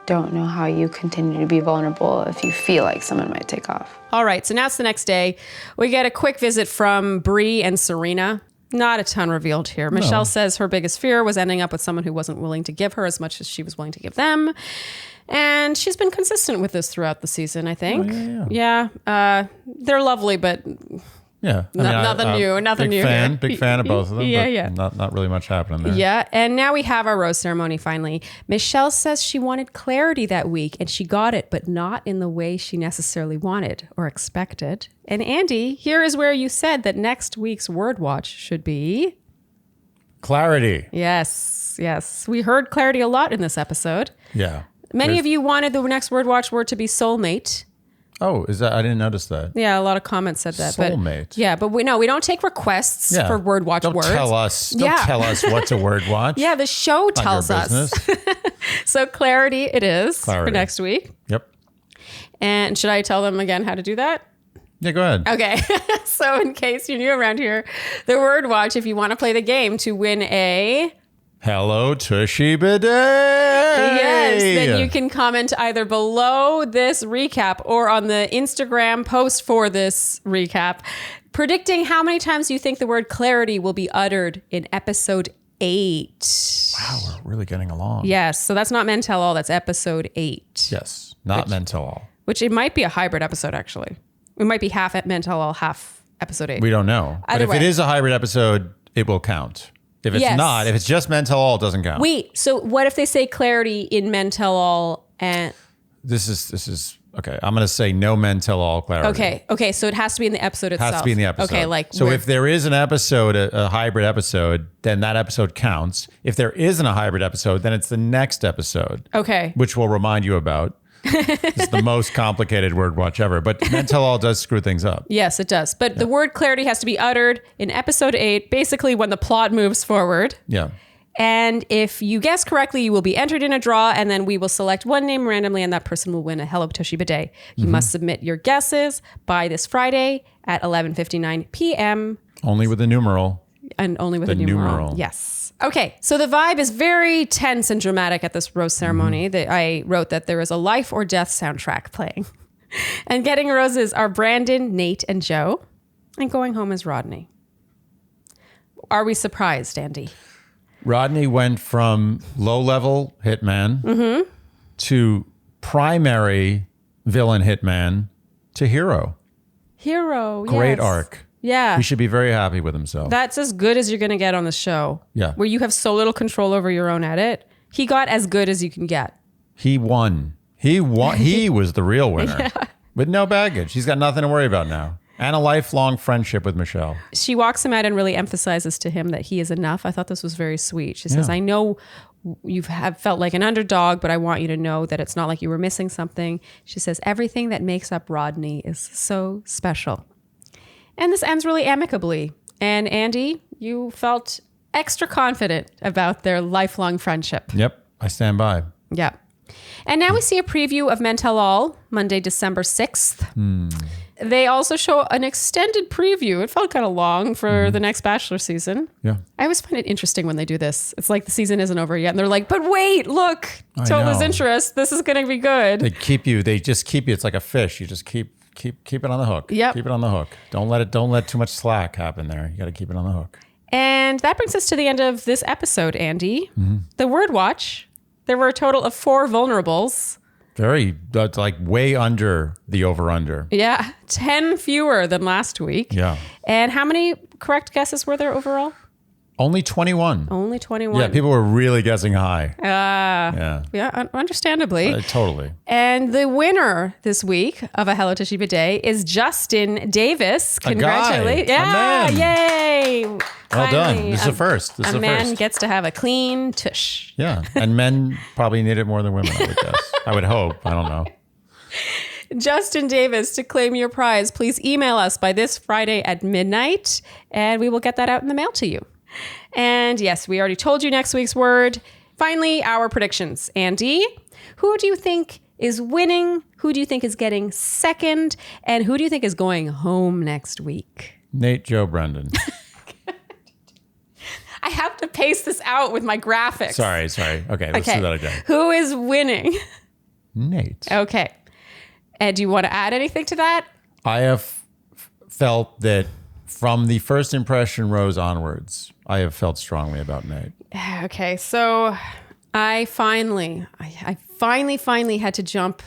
don't know how you continue to be vulnerable if you feel like someone might take off. All right, so now it's the next day. We get a quick visit from Bree and Serena. Not a ton revealed here. Michelle says her biggest fear was ending up with someone who wasn't willing to give her as much as she was willing to give them. And she's been consistent with this throughout the season, I think. Yeah. They're lovely, but Yeah. Nothing new. Big fan of both of them. Yeah, but yeah. Not really much happening there. Yeah. And now we have our rose ceremony finally. Michelle says she wanted clarity that week and she got it, but not in the way she necessarily wanted or expected. And Andy, here is where you said that next week's word watch should be Clarity. Yes. We heard clarity a lot in this episode. Yeah. Many of you wanted the next word watch word to be soulmate. Oh, is that? I didn't notice that. Yeah, a lot of comments said that. Soulmate. But we don't take requests for word watch words. Don't tell us what's a word watch. Yeah, the show tells us. So clarity it is for next week. Yep. And should I tell them again how to do that? Yeah, go ahead. Okay. So in case you're new around here, the word watch, if you want to play the game to win a Hello Tushy Bidet. Yes, then you can comment either below this recap or on the Instagram post for this recap, predicting how many times you think the word clarity will be uttered in episode 8. Wow, we're really getting along. Yes, so that's not Men Tell All, that's episode 8. Yes, not Men Tell All. Which it might be a hybrid episode, actually. It might be half at Men Tell All, half episode 8. We don't know. Either but way. if it is a hybrid episode, it will count. If it's not, if it's just Men Tell All, it doesn't count. Wait, so what if they say clarity in Men Tell All and... This is okay. I'm going to say no Men Tell All clarity. Okay. So it has to be in the episode itself. Has to be in the episode. Okay, so if there is an episode, a hybrid episode, then that episode counts. If there isn't a hybrid episode, then it's the next episode. Okay. Which we'll remind you about. It's the most complicated word watch ever. But Men Tell All does screw things up. Yes, it does. But the word clarity has to be uttered in episode 8, basically when the plot moves forward. Yeah. And if you guess correctly, you will be entered in a draw, and then we will select one name randomly, and that person will win a Hello Tushy Bidet. You must submit your guesses by this Friday at 11:59 p.m. Only with a numeral. And only with The a numeral. numeral. Yes. Okay, so the vibe is very tense and dramatic at this rose ceremony. I wrote that there is a life or death soundtrack playing. And getting roses are Brandon, Nayte, and Joe. And going home is Rodney. Are we surprised, Andy? Rodney went from low-level hitman to primary villain hitman to hero. Hero, Great yes. arc. Yeah. He should be very happy with himself. That's as good as you're going to get on the show. Yeah. Where you have so little control over your own edit. He got as good as you can get. He won. He was the real winner. With no baggage. He's got nothing to worry about now. And a lifelong friendship with Michelle. She walks him out and really emphasizes to him that he is enough. I thought this was very sweet. She says, I know you have felt like an underdog, but I want you to know that it's not like you were missing something. She says, everything that makes up Rodney is so special. And this ends really amicably. And Andy, you felt extra confident about their lifelong friendship. Yep. I stand by. Yeah. And now we see a preview of Men Tell All, Monday, December 6th. They also show an extended preview. It felt kind of long for the next Bachelor season. Yeah. I always find it interesting when they do this. It's like the season isn't over yet. And they're like, but wait, look, told his interest. This is going to be good. They just keep you. It's like a fish. You just keep it on the hook. Yep. Keep it on the hook. Don't let too much slack happen there. You got to keep it on the hook. And that brings us to the end of this episode, Andy. The word watch. There were a total of 4 vulnerables. That's like way under the over-under. Yeah, 10 fewer than last week. Yeah. And how many correct guesses were there overall? Only 21. Only 21. Yeah, people were really guessing high. Yeah, Understandably. totally. And the winner this week of a Hello Tushy Bidet is Justin Davis. Congratulations. A man. Yay. Well done. This is a first. A man gets to have a clean tush. Yeah, and men probably need it more than women, I would guess. I would hope. I don't know. Justin Davis, to claim your prize, please email us by this Friday at midnight, and we will get that out in the mail to you. And yes, we already told you next week's word. Finally, our predictions. Andy, who do you think is winning? Who do you think is getting second? And who do you think is going home next week? Nayte, Joe, Brendan. I have to pace this out with my graphics. Sorry. Okay, let's do that again. Who is winning? Nayte. Okay. And do you want to add anything to that? I have felt that from the first impression rose onwards, I have felt strongly about Nayte. Okay, so I finally had to jump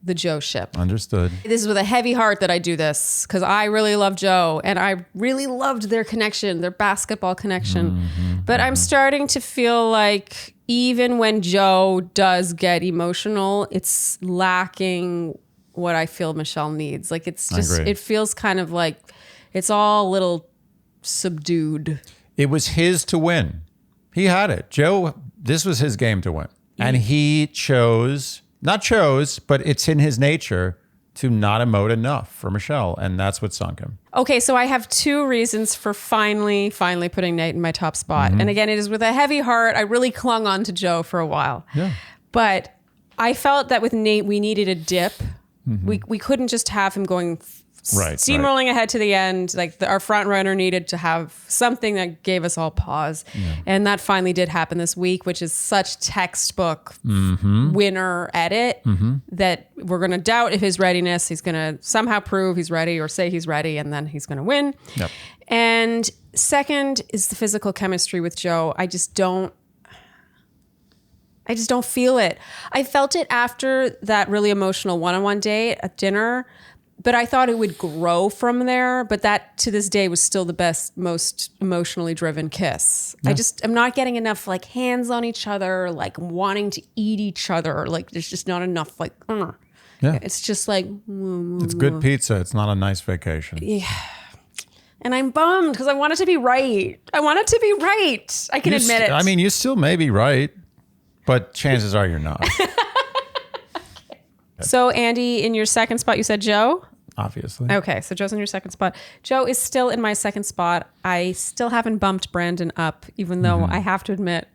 the Joe ship. Understood. This is with a heavy heart that I do this because I really love Joe and I really loved their connection, their basketball connection. But I'm starting to feel like even when Joe does get emotional, it's lacking what I feel Michelle needs. Like it's just, it feels kind of like it's all a little subdued. It was his to win. He had it. Joe, this was his game to win. And he but it's in his nature to not emote enough for Michelle. And that's what sunk him. Okay, so I have 2 reasons for finally putting Nayte in my top spot. And again, it is with a heavy heart. I really clung on to Joe for a while. Yeah. But I felt that with Nayte, we needed a dip. We couldn't just have him going steamrolling ahead to the end. Like our front runner needed to have something that gave us all pause. And that finally did happen this week, which is such textbook winner edit that we're going to doubt if his readiness, he's going to somehow prove he's ready or say he's ready and then he's going to win. Yep. And second is the physical chemistry with Joe. I just don't feel it. I felt it after that really emotional one-on-one date at dinner, but I thought it would grow from there. But that to this day was still the best, most emotionally driven kiss. Yeah. I'm not getting enough like hands on each other, like wanting to eat each other. Like there's just not enough like, yeah. It's just like. It's good pizza. It's not a nice vacation. Yeah. And I'm bummed because I want it to be right. I can admit it. I mean, you still may be right, but chances are you're not. So Andy, in your second spot, you said Joe? Obviously. Okay, so Joe's in your second spot. Joe is still in my second spot. I still haven't bumped Brandon up, even though I have to admit.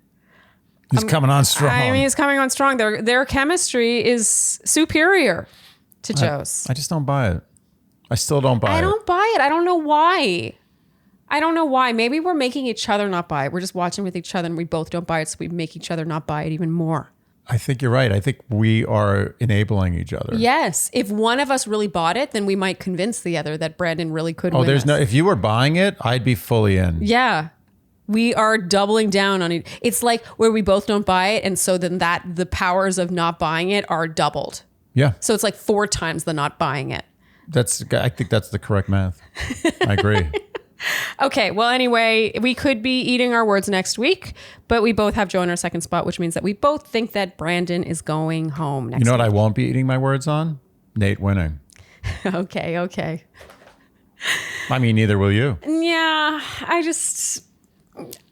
He's coming on strong. I mean, he's coming on strong. Their chemistry is superior to Joe's. I just don't buy it. I still don't buy it. I don't buy it. I don't know why. Maybe we're making each other not buy it. We're just watching with each other and we both don't buy it, so we make each other not buy it even more. I think you're right. I think we are enabling each other. Yes. If one of us really bought it, then we might convince the other that Brandon really could win us. If you were buying it, I'd be fully in. Yeah. We are doubling down on it. It's like where we both don't buy it. And so then the powers of not buying it are doubled. Yeah. So it's like 4 times the not buying it. I think that's the correct math. I agree. Okay, well, anyway, we could be eating our words next week, but we both have Joe in our second spot, which means that we both think that Brandon is going home next week. You know what I won't be eating my words on? Nayte winning. Okay. I mean, neither will you. Yeah,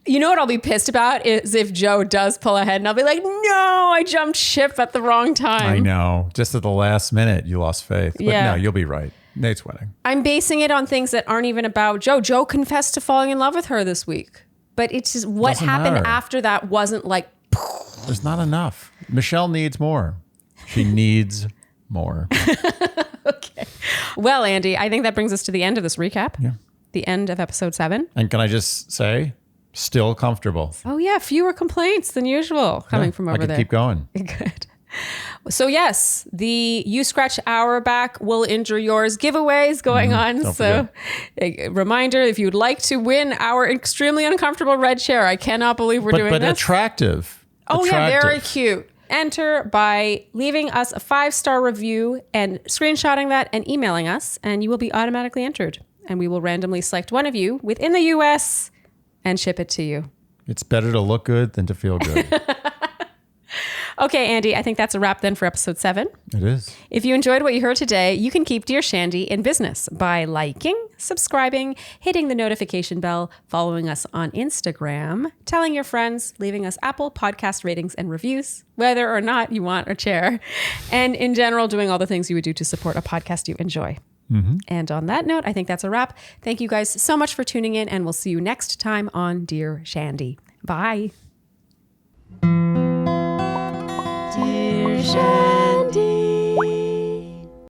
you know what I'll be pissed about is if Joe does pull ahead and I'll be like, no, I jumped ship at the wrong time. I know. Just at the last minute, you lost faith. But no, you'll be right. Nayte's winning. I'm basing it on things that aren't even about Joe. Joe confessed to falling in love with her this week. But it's just what happened after that wasn't like... There's not enough. Michelle needs more. She needs more. Okay. Well, Andy, I think that brings us to the end of this recap. Yeah. The end of episode 7. And can I just say, still comfortable. Oh, yeah. Fewer complaints than usual coming from over there. I can keep going. Good. So yes, the You Scratch Our Back Will Injure Yours giveaways going on. So a reminder, if you'd like to win our extremely uncomfortable red chair, I cannot believe we're doing this. But attractive. Yeah, very cute. Enter by leaving us a 5-star review and screenshotting that and emailing us, and you will be automatically entered. And we will randomly select one of you within the US and ship it to you. It's better to look good than to feel good. Okay, Andy, I think that's a wrap then for episode 7. It is. If you enjoyed what you heard today, you can keep Dear Shandy in business by liking, subscribing, hitting the notification bell, following us on Instagram, telling your friends, leaving us Apple Podcast ratings and reviews, whether or not you want a chair, and in general, doing all the things you would do to support a podcast you enjoy. Mm-hmm. And on that note, I think that's a wrap. Thank you guys so much for tuning in, and we'll see you next time on Dear Shandy. Bye. Dear Shandy.